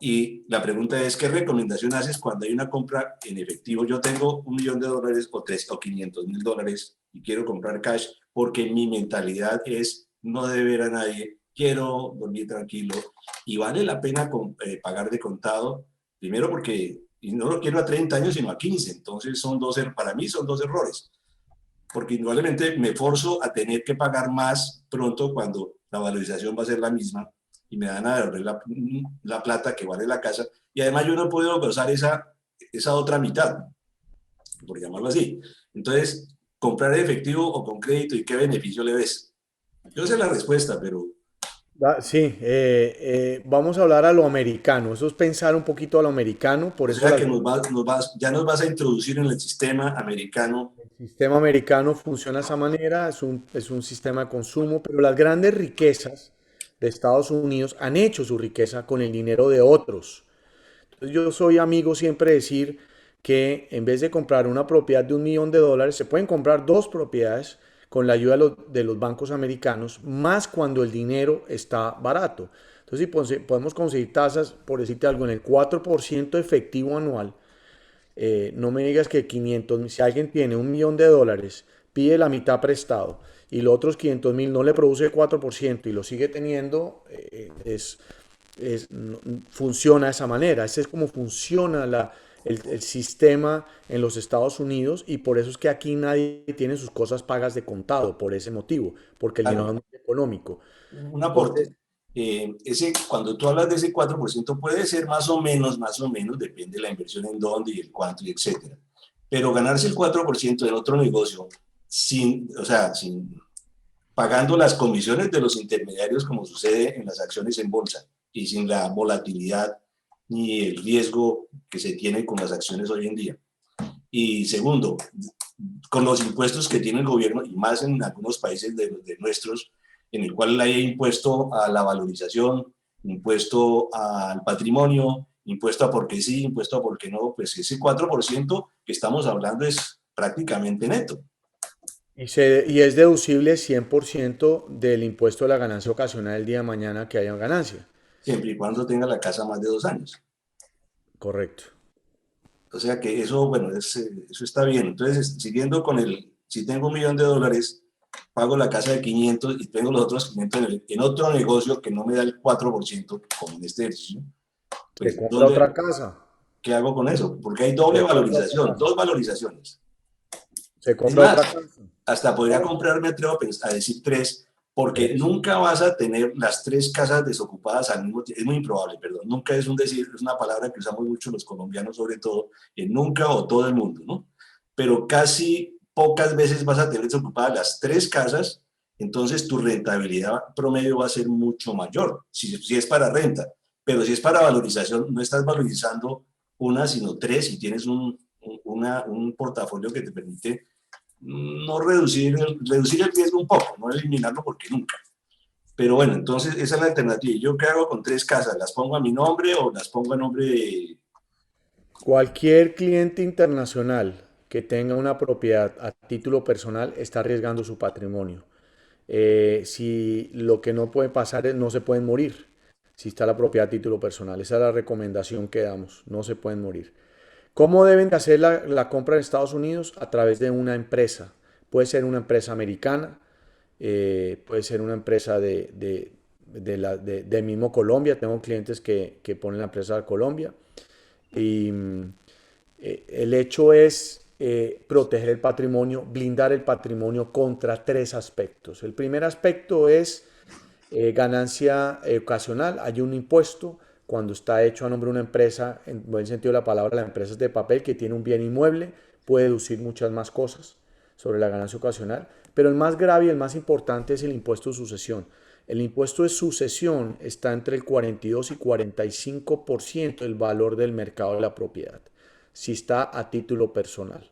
Y la pregunta es, ¿qué recomendación haces cuando hay una compra en efectivo? Yo tengo $1.000.000 o 500.000 y quiero comprar cash porque mi mentalidad es no deber a nadie, quiero dormir tranquilo y vale la pena pagar de contado, primero porque y no lo quiero a 30 años sino a 15, entonces para mí son dos errores, porque indudablemente me forzo a tener que pagar más pronto cuando la valorización va a ser la misma y me van a devolver la plata que vale la casa. Y además yo no puedo gozar esa otra mitad, por llamarlo así. Entonces, comprar en efectivo o con crédito y qué beneficio le ves. Yo sé la respuesta, pero Sí, vamos a hablar a lo americano. Eso es pensar un poquito a lo americano. Por o eso sea que ya nos vas a introducir en el sistema americano. el sistema americano funciona de esa manera. Es un sistema de consumo, pero las grandes riquezas de Estados Unidos han hecho su riqueza con el dinero de otros. Entonces yo soy amigo siempre de decir que en vez de comprar una propiedad de $1.000.000, se pueden comprar dos propiedades con la ayuda de los bancos americanos, más cuando el dinero está barato. Entonces, si podemos conseguir tasas, por decirte algo, en el 4% efectivo anual, no me digas que 500, si alguien tiene $1.000.000, pide la mitad prestado y los otros 500.000 no le produce 4% y lo sigue teniendo, funciona de esa manera. Ese es como funciona el sistema en los Estados Unidos y por eso es que aquí nadie tiene sus cosas pagas de contado, por ese motivo, porque el dinero Claro, es muy económico. un Entonces, aporte. Cuando tú hablas de ese 4% puede ser más o menos, depende de la inversión en dónde y el cuánto y etcétera. pero ganarse el 4% en otro negocio, o sea, pagando las comisiones de los intermediarios como sucede en las acciones en bolsa y sin la volatilidad ni el riesgo que se tiene con las acciones hoy en día. Y segundo, con los impuestos que tiene el gobierno, y más en algunos países de nuestros, en el cual hay impuesto a la valorización, impuesto al patrimonio, impuesto a porque sí, impuesto a porque no, pues ese 4% que estamos hablando es prácticamente neto. Y es deducible 100% del impuesto a la ganancia ocasional el día de mañana que haya ganancia. Siempre y cuando tenga la casa más de 2 años. Correcto. O sea que eso, bueno, eso está bien. Entonces, siguiendo con si tengo $1.000.000, pago la casa de 500 y tengo los otros 500 en otro negocio que no me da el 4%, como en este ejercicio, Se pues, compra otra casa. ¿qué hago con eso? Porque hay doble Se compra otra valorización, casa. dos valorizaciones. Se Es compra otra más, casa. hasta podría comprarme, atrevo a decir tres, Por porque eso. nunca vas a tener las tres casas desocupadas al mismo tiempo. Es muy improbable, perdón. Nunca es un decir, es una palabra que usamos mucho los colombianos, sobre todo, en nunca o todo el mundo, ¿no? Pero casi pocas veces vas a tener desocupadas las tres casas, entonces tu rentabilidad promedio va a ser mucho mayor, si es para renta. Pero si es para valorización, no estás valorizando una, sino tres, y tienes un portafolio que te permite no reducir el riesgo un poco, no eliminarlo porque nunca. Pero bueno, entonces esa es la alternativa. ¿Yo qué hago con tres casas? ¿Las pongo a mi nombre o las pongo a nombre de...? Cualquier cliente internacional que tenga una propiedad a título personal está arriesgando su patrimonio. Si lo que no puede pasar es no se pueden morir, si está la propiedad a título personal. Esa es la recomendación que damos, no se pueden morir. ¿Cómo deben de hacer la compra en Estados Unidos? A través de una empresa. Puede ser una empresa americana, puede ser una empresa de mismo Colombia. Tengo clientes que ponen la empresa de Colombia. Y el hecho es proteger el patrimonio, blindar el patrimonio contra tres aspectos. El primer aspecto es ganancia ocasional. Hay un impuesto cuando está hecho a nombre de una empresa, en buen sentido de la palabra, la empresa es de papel que tiene un bien inmueble, puede deducir muchas más cosas sobre la ganancia ocasional. Pero el más grave y el más importante es el impuesto de sucesión. El impuesto de sucesión está entre el 42 y 45% del valor del mercado de la propiedad, si está a título personal.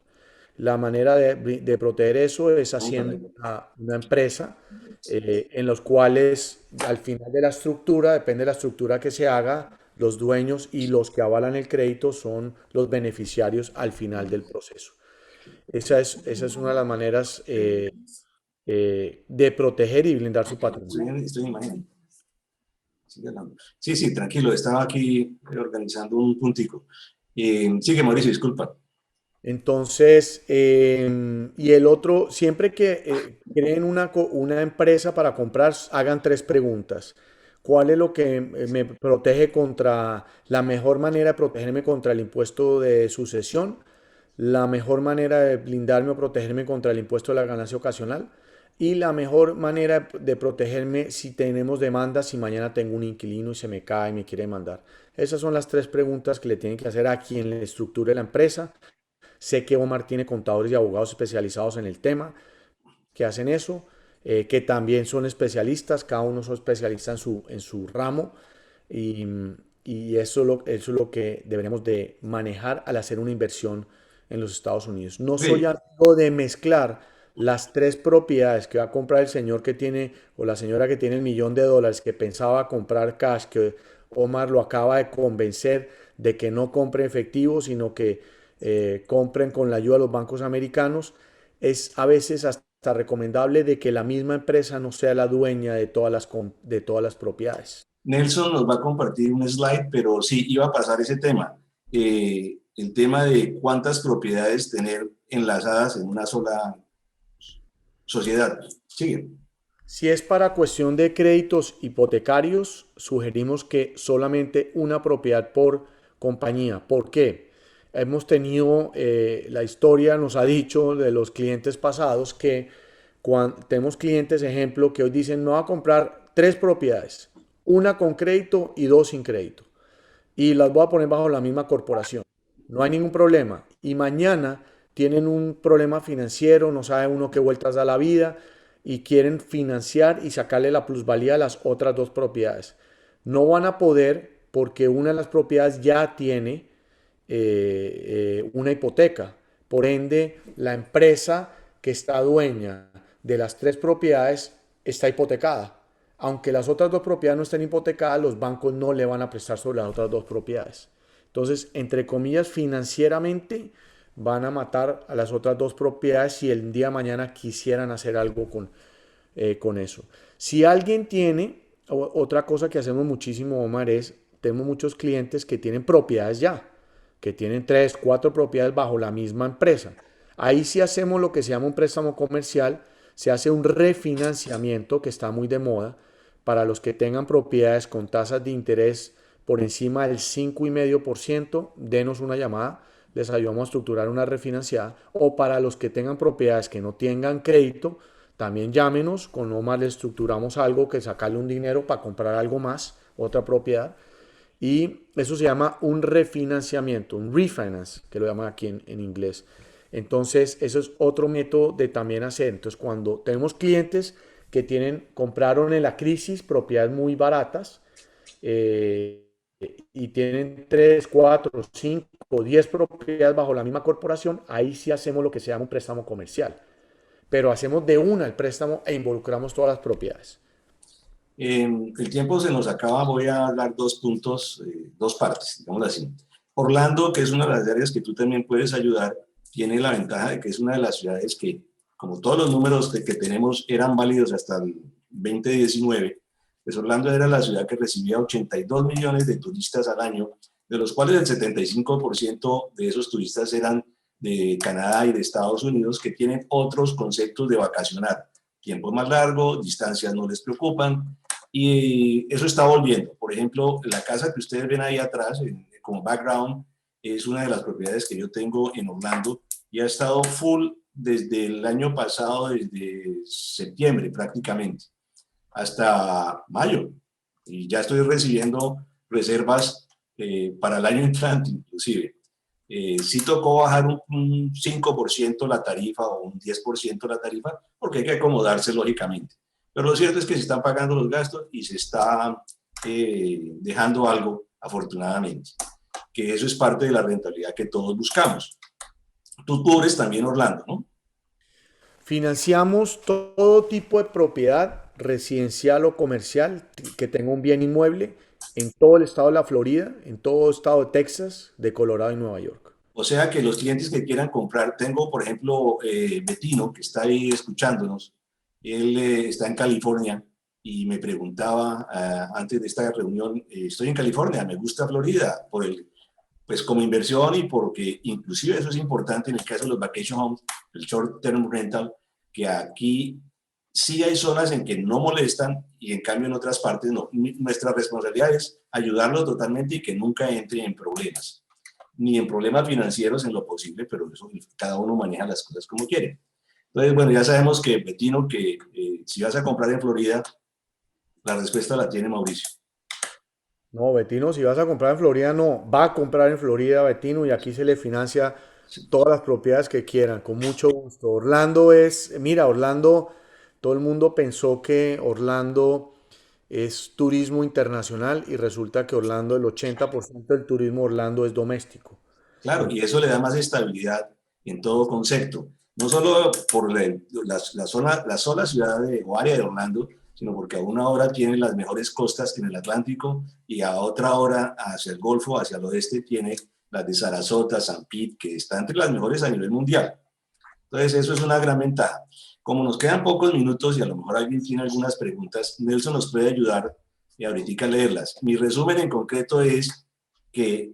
La manera de proteger eso es haciendo una empresa en los cuales al final de la estructura, depende de la estructura que se haga, los dueños y los que avalan el crédito son los beneficiarios al final del proceso. Esa es una de las maneras de proteger y blindar su patrimonio. Estoy imaginando. Sí, sí, tranquilo, estaba aquí organizando un puntico. Sigue, Mauricio, disculpa. Entonces, y el otro, siempre que creen una empresa para comprar, hagan tres preguntas. ¿Cuál es lo que me protege contra, la mejor manera de protegerme contra el impuesto de sucesión? La mejor manera de blindarme o protegerme contra el impuesto de la ganancia ocasional y la mejor manera de protegerme si tenemos demandas, si mañana tengo un inquilino y se me cae y me quiere demandar. Esas son las tres preguntas que le tienen que hacer a quien le estructure la empresa. Sé que Omar tiene contadores y abogados especializados en el tema que hacen eso, que también son especialistas, cada uno son especialistas en su ramo y, y eso es lo que deberíamos de manejar al hacer una inversión en los Estados Unidos. No soy Sí, amigo de mezclar las tres propiedades que va a comprar el señor que tiene o la señora que tiene $1.000.000 que pensaba comprar cash, que Omar lo acaba de convencer de que no compre efectivo, sino que compren con la ayuda de los bancos americanos. Es a veces hasta recomendable de que la misma empresa no sea la dueña de todas las propiedades. Nelson nos va a compartir un slide, pero sí, iba a pasar ese tema. El tema de cuántas propiedades tener enlazadas en una sola sociedad. Sigue. Si es para cuestión de créditos hipotecarios, sugerimos que solamente una propiedad por compañía. ¿Por qué? Hemos tenido, la historia nos ha dicho de los clientes pasados que cuando tenemos clientes, ejemplo, que hoy dicen, no va a comprar tres propiedades, una con crédito y dos sin crédito, y las voy a poner bajo la misma corporación. No hay ningún problema. Y mañana tienen un problema financiero, no sabe uno qué vueltas da la vida y quieren financiar y sacarle la plusvalía a las otras dos propiedades. No van a poder porque una de las propiedades ya tiene una hipoteca. Por ende, la empresa que está dueña de las tres propiedades está hipotecada. Aunque las otras dos propiedades no estén hipotecadas, los bancos no le van a prestar sobre las otras dos propiedades. Entonces, entre comillas, financieramente van a matar a las otras dos propiedades si el día de mañana quisieran hacer algo con eso. Si alguien tiene, otra cosa que hacemos muchísimo, Omar, es, tenemos muchos clientes que tienen propiedades ya, que tienen tres, cuatro propiedades bajo la misma empresa. Ahí sí hacemos lo que se llama un préstamo comercial, se hace un refinanciamiento que está muy de moda para los que tengan propiedades con tasas de interés por encima del 5,5%, denos una llamada, les ayudamos a estructurar una refinanciada. O para los que tengan propiedades que no tengan crédito, también llámenos, con Omar les estructuramos algo que sacarle un dinero para comprar algo más, otra propiedad. Y eso se llama un refinanciamiento, un refinance, que lo llaman aquí en inglés. Entonces, eso es otro método de también hacer. Entonces, cuando tenemos clientes que compraron en la crisis propiedades muy baratas eh, y tienen 3 4 5 10 propiedades bajo la misma corporación, ahí sí hacemos lo que se llama un préstamo comercial. Pero hacemos de una el préstamo e involucramos todas las propiedades. El tiempo se nos acaba, voy a dar dos puntos, dos partes, digamos así. Orlando, que es una de las áreas que tú también puedes ayudar, tiene la ventaja de que es una de las ciudades que, como todos los números que tenemos eran válidos hasta el 2019, pues Orlando era la ciudad que recibía 82 millones de turistas al año, de los cuales el 75% de esos turistas eran de Canadá y de Estados Unidos, que tienen otros conceptos de vacacionar. Tiempo más largo, distancias no les preocupan, y eso está volviendo. Por ejemplo, la casa que ustedes ven ahí atrás, como background, es una de las propiedades que yo tengo en Orlando y ha estado full desde el año pasado, desde septiembre prácticamente, hasta mayo. Y ya estoy recibiendo reservas para el año entrante inclusive. Sí tocó bajar un 5% la tarifa o un 10% la tarifa, porque hay que acomodarse lógicamente. Pero lo cierto es que se están pagando los gastos y se está dejando algo, afortunadamente, que eso es parte de la rentabilidad que todos buscamos. Tú cubres también Orlando, ¿no? Financiamos todo tipo de propiedad residencial o comercial que tenga un bien inmueble en todo el estado de la Florida, en todo el estado de Texas, de Colorado y Nueva York. O sea que los clientes que quieran comprar, tengo por ejemplo Betino, que está ahí escuchándonos, él está en California y me preguntaba antes de esta reunión, estoy en California, me gusta Florida, pues como inversión y porque inclusive eso es importante en el caso de los vacation homes, el short term rental, que aquí sí hay zonas en que no molestan y en cambio en otras partes no. Nuestra responsabilidad es ayudarlo totalmente y que nunca entre en problemas, ni en problemas financieros en lo posible, pero eso cada uno maneja las cosas como quiere. Entonces, bueno, ya sabemos que Betino, que si vas a comprar en Florida, la respuesta la tiene Mauricio. No, Betino, si vas a comprar en Florida, no. Va a comprar en Florida, Betino, y aquí se le financia todas las propiedades que quieran, con mucho gusto. Orlando es, mira, Orlando, todo el mundo pensó que Orlando es turismo internacional y resulta que Orlando, el 80% del turismo Orlando es doméstico. Claro, y eso le da más estabilidad en todo concepto, no solo por la sola ciudad o área de Orlando, sino porque a una hora tiene las mejores costas en el Atlántico y a otra hora hacia el Golfo, hacia el oeste, tiene las de Sarasota, San Pete, que está entre las mejores a nivel mundial. Entonces, eso es una gran ventaja. Como nos quedan pocos minutos y a lo mejor alguien tiene algunas preguntas, Nelson nos puede ayudar y ahorita a leerlas. Mi resumen en concreto es que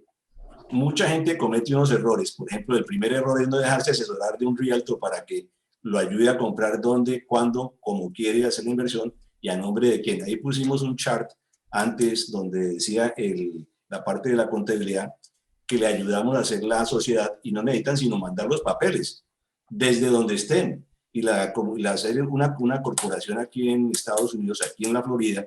mucha gente comete unos errores. Por ejemplo, el primer error es no dejarse asesorar de un realtor para que lo ayude a comprar dónde, cuándo, cómo quiere hacer la inversión y a nombre de quién. Ahí pusimos un chart antes donde decía la parte de la contabilidad que le ayudamos a hacer la sociedad y no necesitan sino mandar los papeles desde donde estén. Y hacer una corporación aquí en Estados Unidos, aquí en la Florida,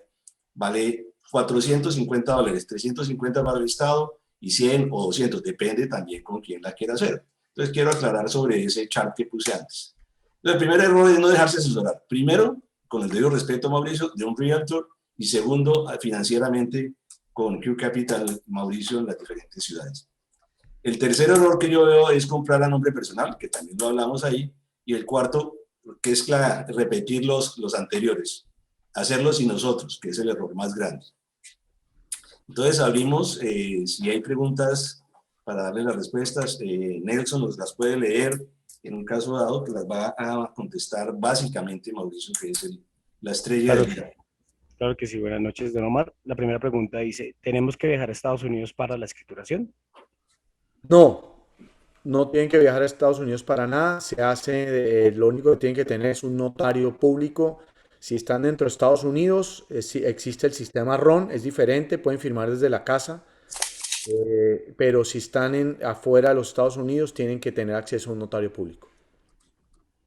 vale $450, $350 para el Estado y 100 o 200, depende también con quién la quiera hacer. Entonces quiero aclarar sobre ese chart que puse antes. El primer error es no dejarse asesorar. Primero, con el debido respeto, Mauricio, de un realtor, y segundo, financieramente con Q Capital, Mauricio, en las diferentes ciudades. El tercer error que yo veo es comprar a nombre personal, que también lo hablamos ahí, y el cuarto, que es repetir los anteriores, hacerlo sin nosotros, que es el error más grande. Entonces abrimos, si hay preguntas para darle las respuestas, Nelson nos las puede leer en un caso dado, que las va a contestar básicamente Mauricio, que es la estrella Claro, del día. claro que sí. Buenas noches, don Omar. La primera pregunta dice, ¿tenemos que viajar a Estados Unidos para la escrituración? No, no tienen que viajar a Estados Unidos para nada. Se hace, lo único que tienen que tener es un notario público. Si están dentro de Estados Unidos, si existe el sistema RON, es diferente, pueden firmar desde la casa. Pero si están afuera de los Estados Unidos, tienen que tener acceso a un notario público.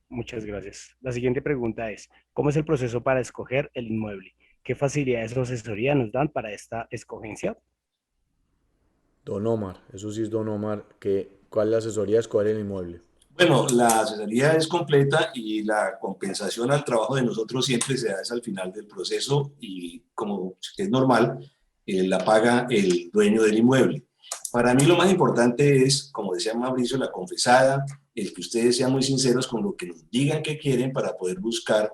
Muchas gracias. La siguiente pregunta es, ¿cómo es el proceso para escoger el inmueble? ¿Qué facilidades o asesoría nos dan para esta escogencia? Don Omar, eso sí es Don Omar, ¿cuál es la asesoría de escoger el inmueble? Bueno, la asesoría es completa y la compensación al trabajo de nosotros siempre se da al final del proceso y como es normal, la paga el dueño del inmueble. Para mí lo más importante es, como decía Mauricio, la confesada, el que ustedes sean muy sinceros con lo que nos digan que quieren para poder buscar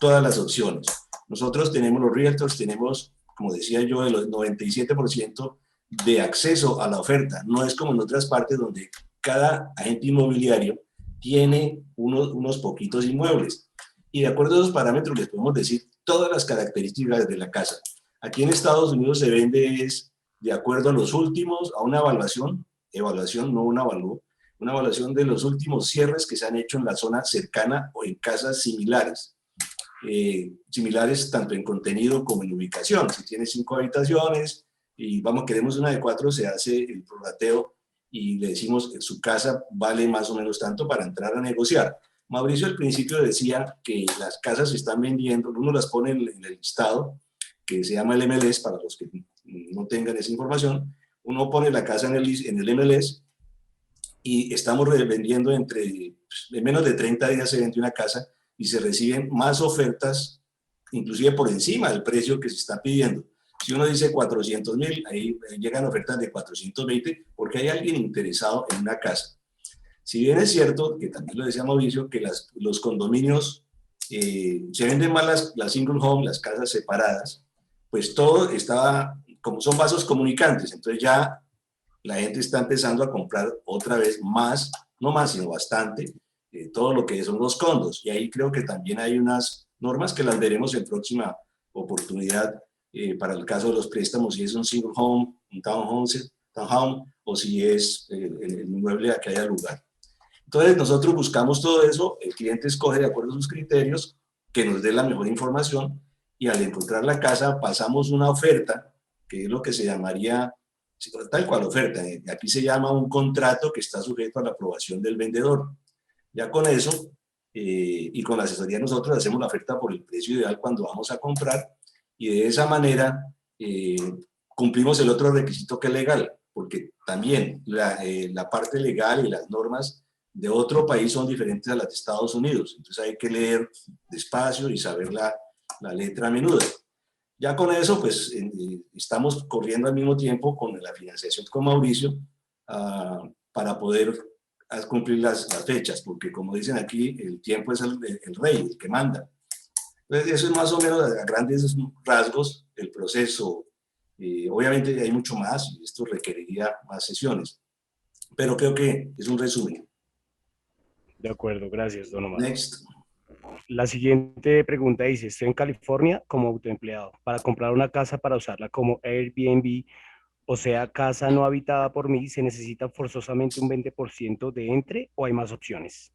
todas las opciones. Nosotros tenemos los realtors, tenemos, como decía yo, el 97% de acceso a la oferta. No es como en otras partes donde cada agente inmobiliario tiene unos poquitos inmuebles. Y de acuerdo a esos parámetros les podemos decir todas las características de la casa. Aquí en Estados Unidos se vende es de acuerdo a los últimos, a una evaluación, no una avalúo, una evaluación de los últimos cierres que se han hecho en la zona cercana o en casas similares. Similares tanto en contenido como en ubicación. Si tiene 5 habitaciones y queremos una de 4, se hace el prorrateo y le decimos que su casa vale más o menos tanto para entrar a negociar. Mauricio al principio decía que las casas se están vendiendo, uno las pone en el listado, que se llama el MLS, para los que no tengan esa información, uno pone la casa en el MLS y estamos vendiendo en menos de 30 días se vende una casa y se reciben más ofertas, inclusive por encima del precio que se está pidiendo. Si uno dice 400.000, ahí llegan ofertas de 420 porque hay alguien interesado en una casa. Si bien es cierto, que también lo decía Mauricio, que los condominios se venden más las single home, las casas separadas, pues todo estaba, como son vasos comunicantes, entonces ya la gente está empezando a comprar otra vez más, no más, sino bastante, todo lo que son los condos. Y ahí creo que también hay unas normas que las veremos en próxima oportunidad para el caso de los préstamos, si es un single home, un townhome, o si es el inmueble a que haya lugar. Entonces nosotros buscamos todo eso, el cliente escoge de acuerdo a sus criterios, que nos dé la mejor información, y al encontrar la casa pasamos una oferta, que es lo que se llamaría tal cual oferta. Aquí se llama un contrato que está sujeto a la aprobación del vendedor. Ya con eso y con la asesoría nosotros hacemos la oferta por el precio ideal cuando vamos a comprar y de esa manera cumplimos el otro requisito que es legal, porque también la parte legal y las normas de otro país son diferentes a las de Estados Unidos. Entonces hay que leer despacio y saber la letra menuda. Ya con eso, pues estamos corriendo al mismo tiempo con la financiación con Mauricio para poder cumplir las fechas, porque como dicen aquí, el tiempo es el rey, el que manda. Entonces, eso es más o menos a grandes rasgos el proceso. Obviamente hay mucho más y esto requeriría más sesiones, pero creo que es un resumen. De acuerdo, gracias, don Omar. Next. La siguiente pregunta dice, estoy en California como autoempleado para comprar una casa para usarla como Airbnb, o sea, casa no habitada por mí, ¿se necesita forzosamente un 20% de entre o hay más opciones?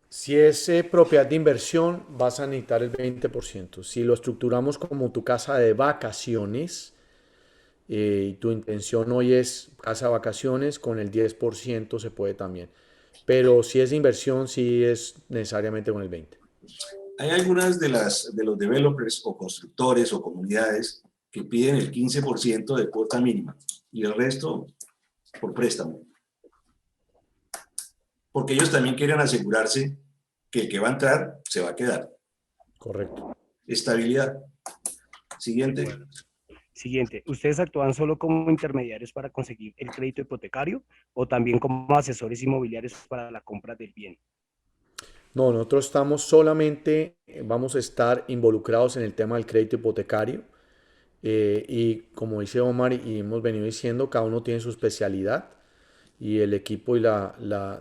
Si es propiedad de inversión, vas a necesitar el 20%. Si lo estructuramos como tu casa de vacaciones y tu intención hoy es casa de vacaciones, con el 10% se puede también. Pero si es inversión, sí es necesariamente con el 20%. Hay algunas de los developers o constructores o comunidades que piden el 15% de cuota mínima y el resto por préstamo. porque ellos también quieren asegurarse que el que va a entrar se va a quedar. Correcto. Estabilidad. Siguiente. Bueno. Siguiente, ¿ustedes actúan solo como intermediarios para conseguir el crédito hipotecario o también como asesores inmobiliarios para la compra del bien? No, nosotros estamos solamente, vamos a estar involucrados en el tema del crédito hipotecario. Y como dice Omar y hemos venido diciendo, cada uno tiene su especialidad y el equipo y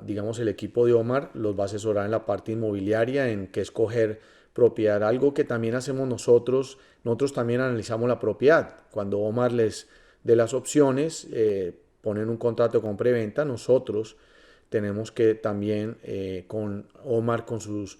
digamos, el equipo de Omar los va a asesorar en la parte inmobiliaria, en qué escoger propiedad. Algo que también hacemos nosotros también analizamos la propiedad. Cuando Omar les dé las opciones, ponen un contrato de compra y venta, nosotros tenemos que también con Omar, con sus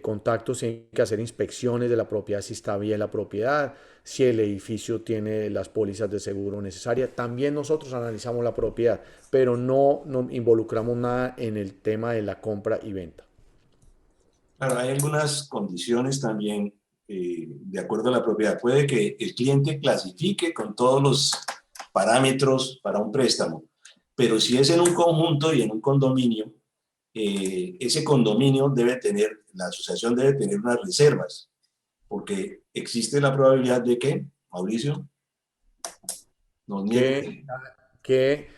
contactos, tienen que hacer inspecciones de la propiedad, si está bien la propiedad, si el edificio tiene las pólizas de seguro necesarias. También nosotros analizamos la propiedad, pero no involucramos nada en el tema de la compra y venta. Claro, hay algunas condiciones también de acuerdo a la propiedad. Puede que el cliente clasifique con todos los parámetros para un préstamo, pero si es en un conjunto y en un condominio, ese condominio debe tener, la asociación debe tener unas reservas, porque existe la probabilidad de que, Mauricio, nos Que, niegue. que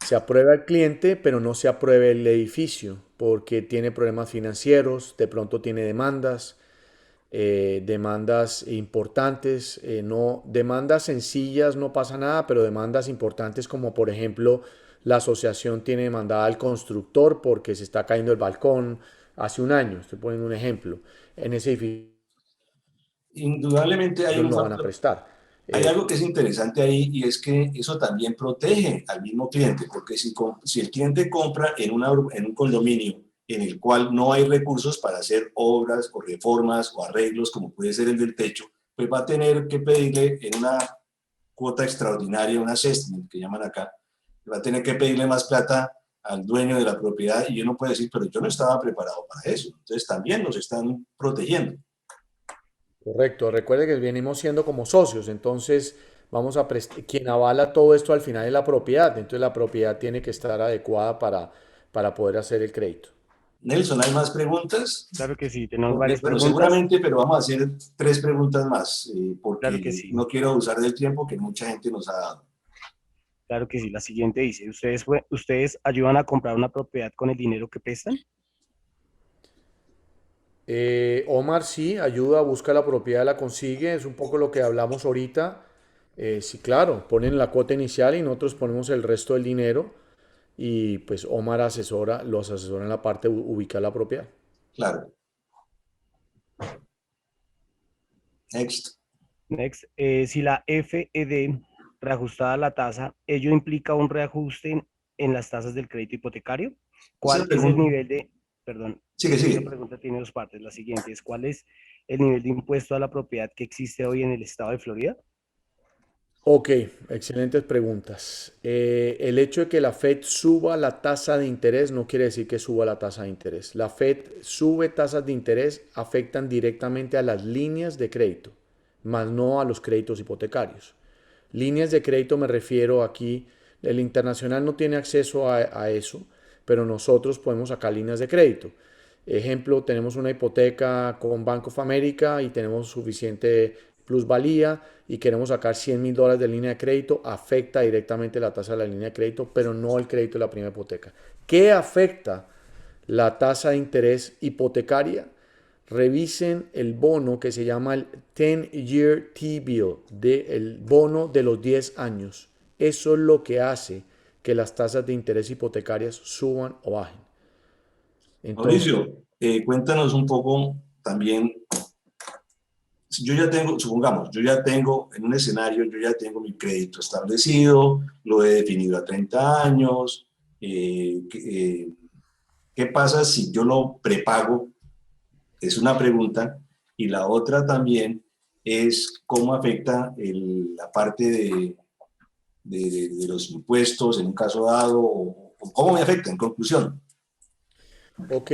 se aprueba el cliente, pero no se apruebe el edificio, porque tiene problemas financieros, de pronto tiene demandas importantes, no, demandas sencillas no pasa nada, pero demandas importantes como por ejemplo la asociación tiene demandada al constructor porque se está cayendo el balcón hace un año, estoy poniendo un ejemplo, en ese edificio Indudablemente hay un no van a factor. prestar. Hay algo que es interesante ahí y es que eso también protege al mismo cliente, porque si el cliente compra en un condominio en el cual no hay recursos para hacer obras o reformas o arreglos, como puede ser el del techo, pues va a tener que pedirle en una cuota extraordinaria, una assessment que llaman acá, va a tener que pedirle más plata al dueño de la propiedad y uno puede decir, pero yo no estaba preparado para eso. Entonces también nos están protegiendo. Correcto, recuerde que venimos siendo como socios, entonces quien avala todo esto al final es la propiedad, entonces la propiedad tiene que estar adecuada para poder hacer el crédito. Nelson, ¿hay más preguntas? Claro que sí, tenemos Porque, varias bueno, preguntas. seguramente, pero vamos a hacer tres preguntas más, Claro que porque sí, no quiero usar del tiempo que mucha gente nos ha dado. claro que sí. La siguiente dice, ¿ustedes ayudan a comprar una propiedad con el dinero que prestan? Omar sí, ayuda, busca la propiedad, la consigue, es un poco lo que hablamos ahorita. Sí, claro, ponen la cuota inicial y nosotros ponemos el resto del dinero y pues Omar los asesora en la parte de ubicar la propiedad. Claro. Next. Next, si la FED reajustada la tasa, ¿ello implica un reajuste en las tasas del crédito hipotecario? Esa ¿Cuál es el pregunta, nivel de, perdón, sigue, esa sigue. pregunta tiene dos partes. La siguiente es, ¿cuál es el nivel de impuesto a la propiedad que existe hoy en el estado de Florida? Ok, excelentes preguntas. El hecho de que la Fed suba la tasa de interés no quiere decir que suba la tasa de interés. La Fed sube tasas de interés, afectan directamente a las líneas de crédito, más no a los créditos hipotecarios. Líneas de crédito me refiero aquí, el internacional no tiene acceso a eso, pero nosotros podemos sacar líneas de crédito. Ejemplo, tenemos una hipoteca con Bank of America y tenemos suficiente plusvalía y queremos sacar $100,000 de línea de crédito, afecta directamente la tasa de la línea de crédito, pero no el crédito de la primera hipoteca. ¿Qué afecta la tasa de interés hipotecaria? Revisen el bono que se llama el 10-year T-bill, el bono de los 10 años. Eso es lo que hace que las tasas de interés hipotecarias suban o bajen. Entonces, Mauricio, cuéntanos un poco también. Yo ya tengo, supongamos, yo ya tengo en un escenario, yo ya tengo mi crédito establecido, lo he definido a 30 años. ¿Qué pasa si yo lo prepago? Es una pregunta. Y la otra también es cómo afecta la parte de los impuestos en un caso dado, o cómo me afecta en conclusión. ok,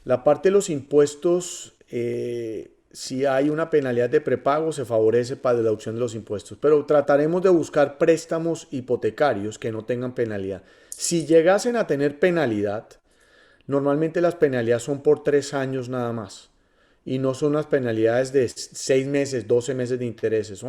la parte de los impuestos, si hay una penalidad de prepago, se favorece para la deducción de los impuestos. Pero trataremos de buscar préstamos hipotecarios que no tengan penalidad. Si llegasen a tener penalidad, normalmente las penalidades son por 3 años nada más. Y no son las penalidades de 6 meses, 12 meses de intereses.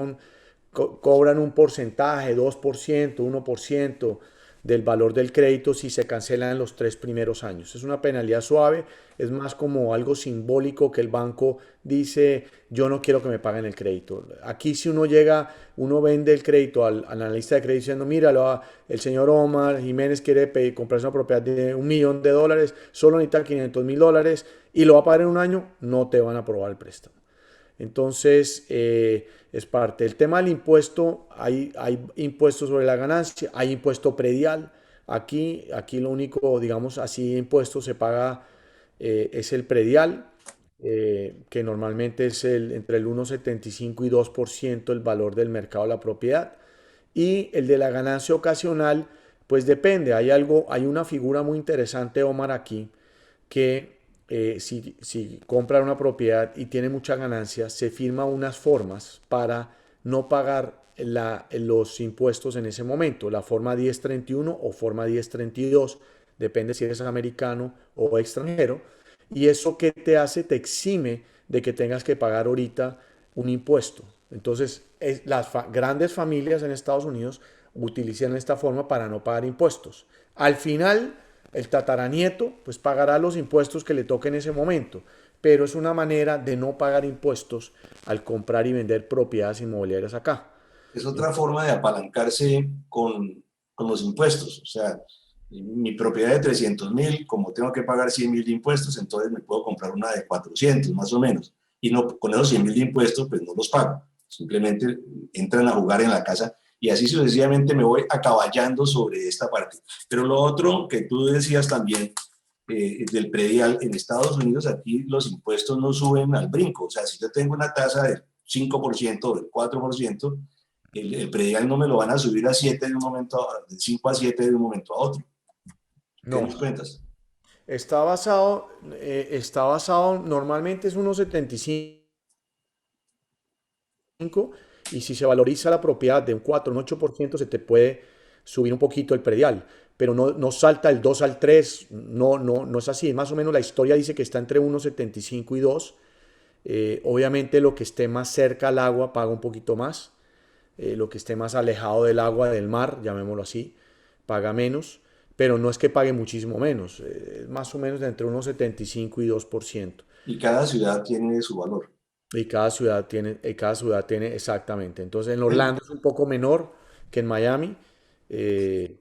Cobran un porcentaje, 2%, 1% del valor del crédito si se cancelan en los 3 primeros años. Es una penalidad suave, es más como algo simbólico que el banco dice, yo no quiero que me paguen el crédito. Aquí si uno llega, uno vende el crédito al analista de crédito diciendo, mira, el señor Omar Jiménez quiere comprarse una propiedad de $1.000.000, solo necesita $500.000 y lo va a pagar en un año, no te van a aprobar el préstamo. Entonces, es parte. El tema del impuesto, hay impuestos sobre la ganancia, hay impuesto predial. Aquí lo único, digamos así, impuesto se paga es el predial, que normalmente es entre el 1,75 y 2% el valor del mercado de la propiedad. Y el de la ganancia ocasional, pues depende. Hay una figura muy interesante, Omar, aquí, que si compra una propiedad y tiene mucha ganancia, se firma unas formas para no pagar los impuestos en ese momento, la forma 1031 o forma 1032, depende si eres americano o extranjero, y eso que te hace, te exime de que tengas que pagar ahorita un impuesto. Entonces, las grandes familias en Estados Unidos utilizan esta forma para no pagar impuestos. Al final, el tataranieto pues pagará los impuestos que le toque en ese momento, pero es una manera de no pagar impuestos al comprar y vender propiedades inmobiliarias acá. Es otra forma de apalancarse con los impuestos. O sea, mi propiedad de 300.000, como tengo que pagar 100.000 de impuestos, entonces me puedo comprar una de 400 más o menos. Y no, con esos 100.000 de impuestos, pues no los pago. Simplemente entran a jugar en la casa y así sucesivamente me voy acaballando sobre esta parte. Pero lo otro que tú decías también, del predial, en Estados Unidos aquí los impuestos no suben al brinco. O sea, si yo tengo una tasa del 5% o del 4%, el predial no me lo van a subir a 7 de un momento, de 5 a 7 de un momento a otro. ¿Qué No, nos cuentas? está basado normalmente es 1,75 y si se valoriza la propiedad de un 4, un 8%, se te puede subir un poquito el predial, pero no salta el 2 al 3, no es así. Más o menos la historia dice que está entre 1,75 y 2. Obviamente lo que esté más cerca al agua paga un poquito más. Lo que esté más alejado del agua, del mar, llamémoslo así, paga menos, pero no es que pague muchísimo menos, es más o menos de entre 1,75 y 2%. Y cada ciudad tiene su valor. Y cada ciudad tiene exactamente. Entonces en Bueno, Orlando es un poco menor que en Miami. eh,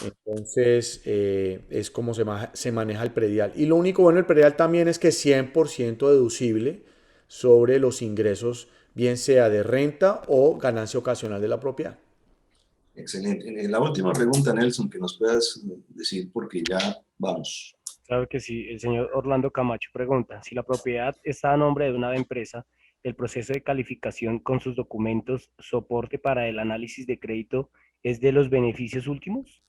entonces es como se maneja el predial. Y lo único bueno del predial también es que es 100% deducible sobre los ingresos, bien sea de renta o ganancia ocasional de la propiedad. excelente. La última pregunta, Nelson, que nos puedas decir, porque ya vamos. Claro que sí. El señor Orlando Camacho pregunta, si la propiedad está a nombre de una empresa, el proceso de calificación con sus documentos, soporte para el análisis de crédito, ¿es de los beneficios últimos?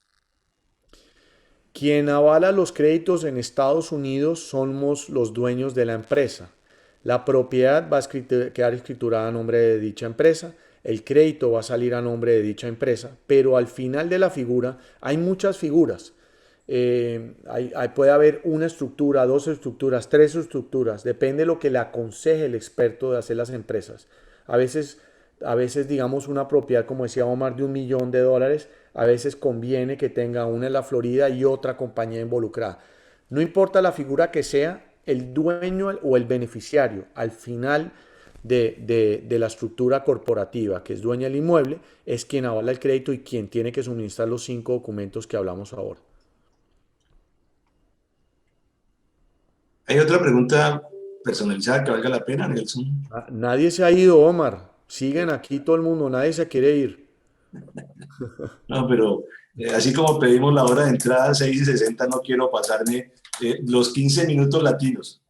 Quien avala los créditos en Estados Unidos somos los dueños de la empresa. La propiedad va a quedar escriturada a nombre de dicha empresa, el crédito va a salir a nombre de dicha empresa, pero al final de la figura hay muchas figuras. Puede haber una estructura, dos estructuras, tres estructuras, depende de lo que le aconseje el experto de hacer las empresas. A veces, a veces, digamos, una propiedad, como decía Omar, de $1.000.000, a veces conviene que tenga una en la Florida y otra compañía involucrada. No importa la figura que sea, el dueño o el beneficiario al final de la estructura corporativa, que es dueña del inmueble, es quien avala el crédito y quien tiene que suministrar los 5 documentos que hablamos ahora. ¿Hay otra pregunta personalizada que valga la pena, Nelson? Nadie se ha ido, Omar. Siguen aquí todo el mundo, nadie se quiere ir. No, pero así como pedimos la hora de entrada 6:60, no quiero pasarme los 15 minutos latinos.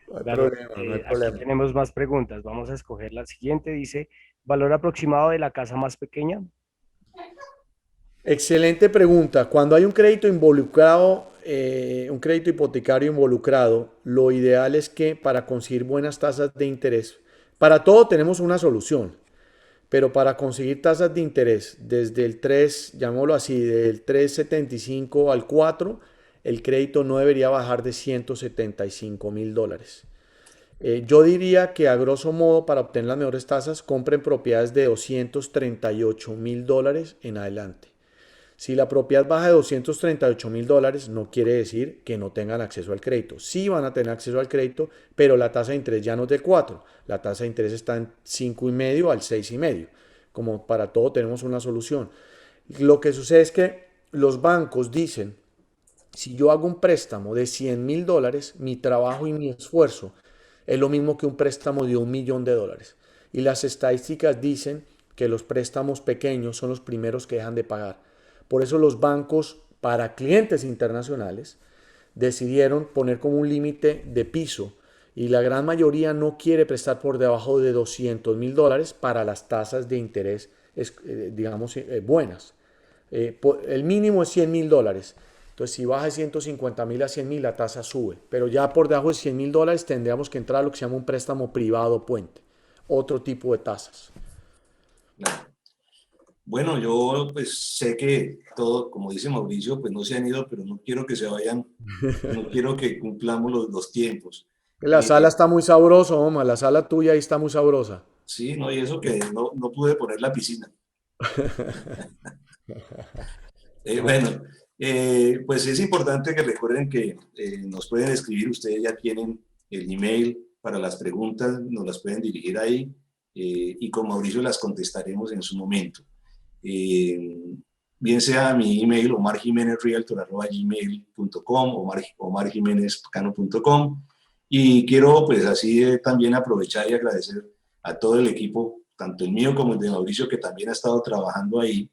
No hay Claro, problema, no hay aquí problema. tenemos más preguntas. Vamos a escoger la siguiente. Dice, ¿valor aproximado de la casa más pequeña? Excelente pregunta. Cuando hay un crédito involucrado un crédito hipotecario involucrado, lo ideal es que para conseguir buenas tasas de interés, para todo tenemos una solución, pero para conseguir tasas de interés desde el 3, llamémoslo así, del 3,75 al 4, el crédito no debería bajar de $175,000. Yo diría que a grosso modo, para obtener las mejores tasas, compren propiedades de $238,000 en adelante. Si la propiedad baja de $238,000, no quiere decir que no tengan acceso al crédito. Sí van a tener acceso al crédito, pero la tasa de interés ya no es de 4. La tasa de interés está en 5,5 al 6,5. Como para todo tenemos una solución. Lo que sucede es que los bancos dicen, si yo hago un préstamo de $100,000, mi trabajo y mi esfuerzo es lo mismo que un préstamo de $1,000,000. Y las estadísticas dicen que los préstamos pequeños son los primeros que dejan de pagar. Por eso los bancos para clientes internacionales decidieron poner como un límite de piso y la gran mayoría no quiere prestar por debajo de $200,000 para las tasas de interés, digamos, buenas. El mínimo es $100,000. Entonces, si baja de 150,000 a 100,000, la tasa sube. Pero ya por debajo de $100,000 tendríamos que entrar a lo que se llama un préstamo privado puente. Otro tipo de tasas. Claro. Bueno, yo pues sé que todo, como dice Mauricio, pues no se han ido, pero no quiero que se vayan, no quiero que cumplamos los tiempos. La sala Eh, está muy sabrosa, Omar. La sala tuya ahí está muy sabrosa. sí, no, y eso que no pude poner la piscina. Bueno, pues es importante que recuerden que nos pueden escribir, ustedes ya tienen el email para las preguntas, nos las pueden dirigir ahí y con Mauricio las contestaremos en su momento. Eh, bien sea a mi email omarjimenezrealtor@gmail.com o omarjimenezcano.com y quiero pues así también aprovechar y agradecer a todo el equipo, tanto el mío como el de Mauricio, que también ha estado trabajando ahí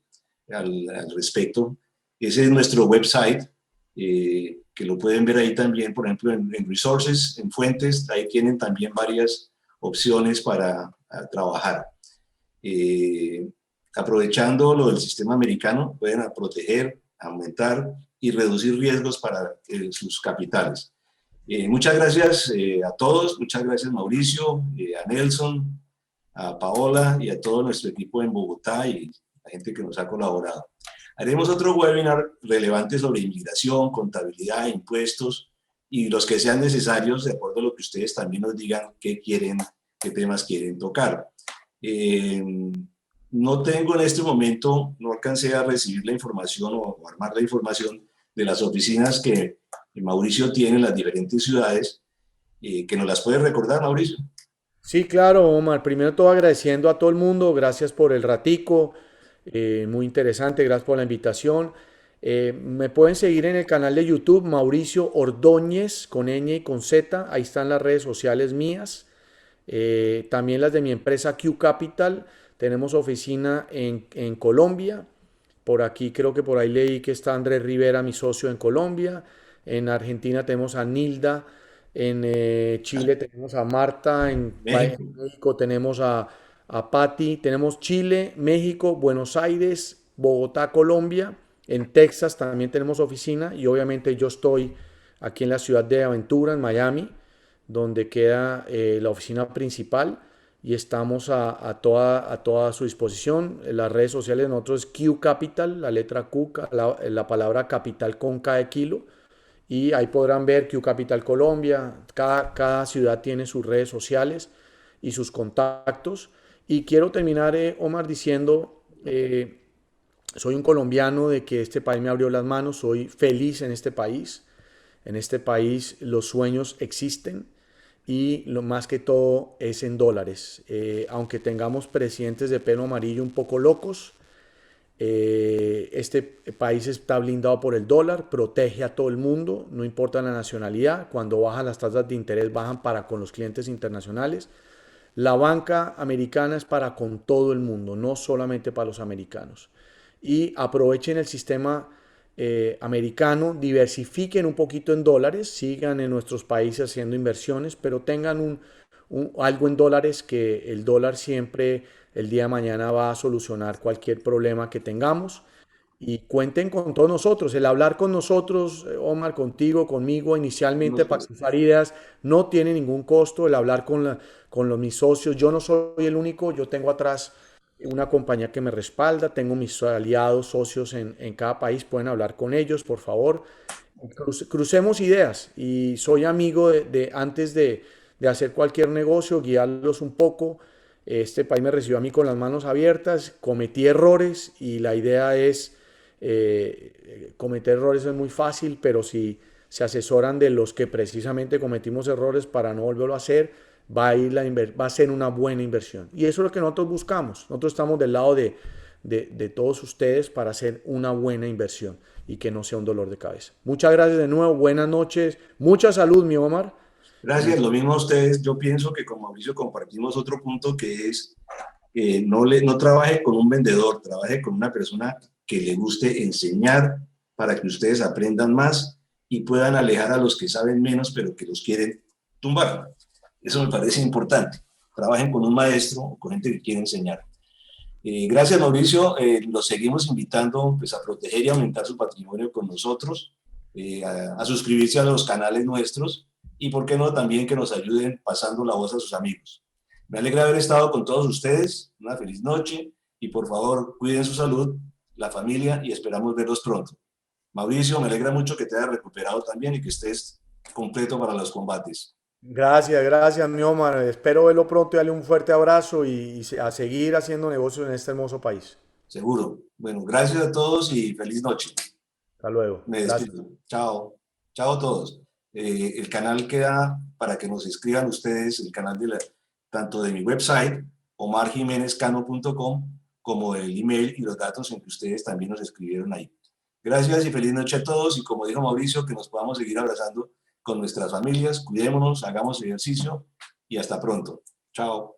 al respecto. Ese es nuestro website, que lo pueden ver ahí también, por ejemplo, en Resources, en Fuentes, ahí tienen también varias opciones para trabajar. Aprovechando lo del sistema americano, pueden proteger, aumentar y reducir riesgos para sus capitales. Muchas gracias a todos, muchas gracias Mauricio, a Nelson, a Paola y a todo nuestro equipo en Bogotá y la gente que nos ha colaborado. Haremos otro webinar relevante sobre inmigración, contabilidad, impuestos y los que sean necesarios, de acuerdo a lo que ustedes también nos digan qué quieren, qué temas quieren tocar. No tengo en este momento, no alcancé a recibir la información o armar la información de las oficinas que Mauricio tiene en las diferentes ciudades, que nos las puede recordar, Mauricio. Sí, claro, Omar. Primero todo agradeciendo a todo el mundo. Gracias por el ratico. Muy interesante. Gracias por la invitación. Me pueden seguir en el canal de YouTube Mauricio Ordóñez con ñ y con Z. Ahí están las redes sociales mías. También las de mi empresa Q Capital. Tenemos oficina en Colombia. Por aquí creo que por ahí leí que está Andrés Rivera, mi socio en Colombia. En Argentina tenemos a Nilda. En Chile tenemos a Marta. En México. México tenemos a Patti. Tenemos Chile, México, Buenos Aires, Bogotá, Colombia. En Texas también tenemos oficina. Y obviamente yo estoy aquí en la ciudad de Aventura, en Miami, donde queda la oficina principal y estamos a toda su disposición. En las redes sociales de nosotros es Q Capital, la letra Q, la palabra capital con K de kilo, y ahí podrán ver Q Capital Colombia. Cada ciudad tiene sus redes sociales y sus contactos. Y quiero terminar, Omar, diciendo, soy un colombiano de que este país me abrió las manos, soy feliz en este país. En este país los sueños existen y lo más que todo es en dólares. Aunque tengamos presidentes de pelo amarillo un poco locos, este país está blindado por el dólar, protege a todo el mundo, no importa la nacionalidad. Cuando bajan las tasas de interés, bajan para con los clientes internacionales. La banca americana es para con todo el mundo, no solamente para los americanos. Y aprovechen el sistema americano, diversifiquen un poquito en dólares, sigan en nuestros países haciendo inversiones, pero tengan algo en dólares, que el dólar siempre el día de mañana va a solucionar cualquier problema que tengamos. y cuenten con todos nosotros. El hablar con nosotros, Omar, contigo, conmigo, inicialmente para cruzar ideas, no tiene ningún costo. El hablar mis socios, yo no soy el único, yo tengo atrás una compañía que me respalda, tengo mis aliados, socios en cada país, pueden hablar con ellos, por favor. Crucemos ideas y soy amigo antes de hacer cualquier negocio, guiarlos un poco. Este país me recibió a mí con las manos abiertas, cometí errores y la idea es, cometer errores es muy fácil, pero si se asesoran de los que precisamente cometimos errores para no volverlo a hacer, va a ser una buena inversión. Y eso es lo que nosotros buscamos. Nosotros estamos del lado de todos ustedes para hacer una buena inversión y que no sea un dolor de cabeza. Muchas gracias de nuevo, buenas noches, mucha salud, mi Omar. Gracias, lo mismo a ustedes. Yo pienso que con Mauricio compartimos otro punto que es que no trabaje con un vendedor, trabaje con una persona que le guste enseñar para que ustedes aprendan más y puedan alejar a los que saben menos pero que los quieren tumbar. Eso me parece importante. Trabajen con un maestro o con gente que quiere enseñar. Gracias, Mauricio. Los seguimos invitando pues, a proteger y aumentar su patrimonio con nosotros, a suscribirse a los canales nuestros y, por qué no, también que nos ayuden pasando la voz a sus amigos. Me alegra haber estado con todos ustedes. Una feliz noche y, por favor, cuiden su salud, la familia y esperamos verlos pronto. Mauricio, me alegra mucho que te hayas recuperado también y que estés completo para los combates. Gracias, gracias, mi Omar. Espero verlo pronto y darle un fuerte abrazo y a seguir haciendo negocios en este hermoso país. Seguro. Bueno, gracias a todos y feliz noche. Hasta luego. Me Gracias. despido. Chao. Chao a todos. El canal queda para que nos escriban ustedes, el canal tanto de mi website, omarjimenezcano.com, como el email y los datos en que ustedes también nos escribieron ahí. Gracias y feliz noche a todos. Y como dijo Mauricio, que nos podamos seguir abrazando con nuestras familias. Cuidémonos, hagamos ejercicio y hasta pronto. Chao.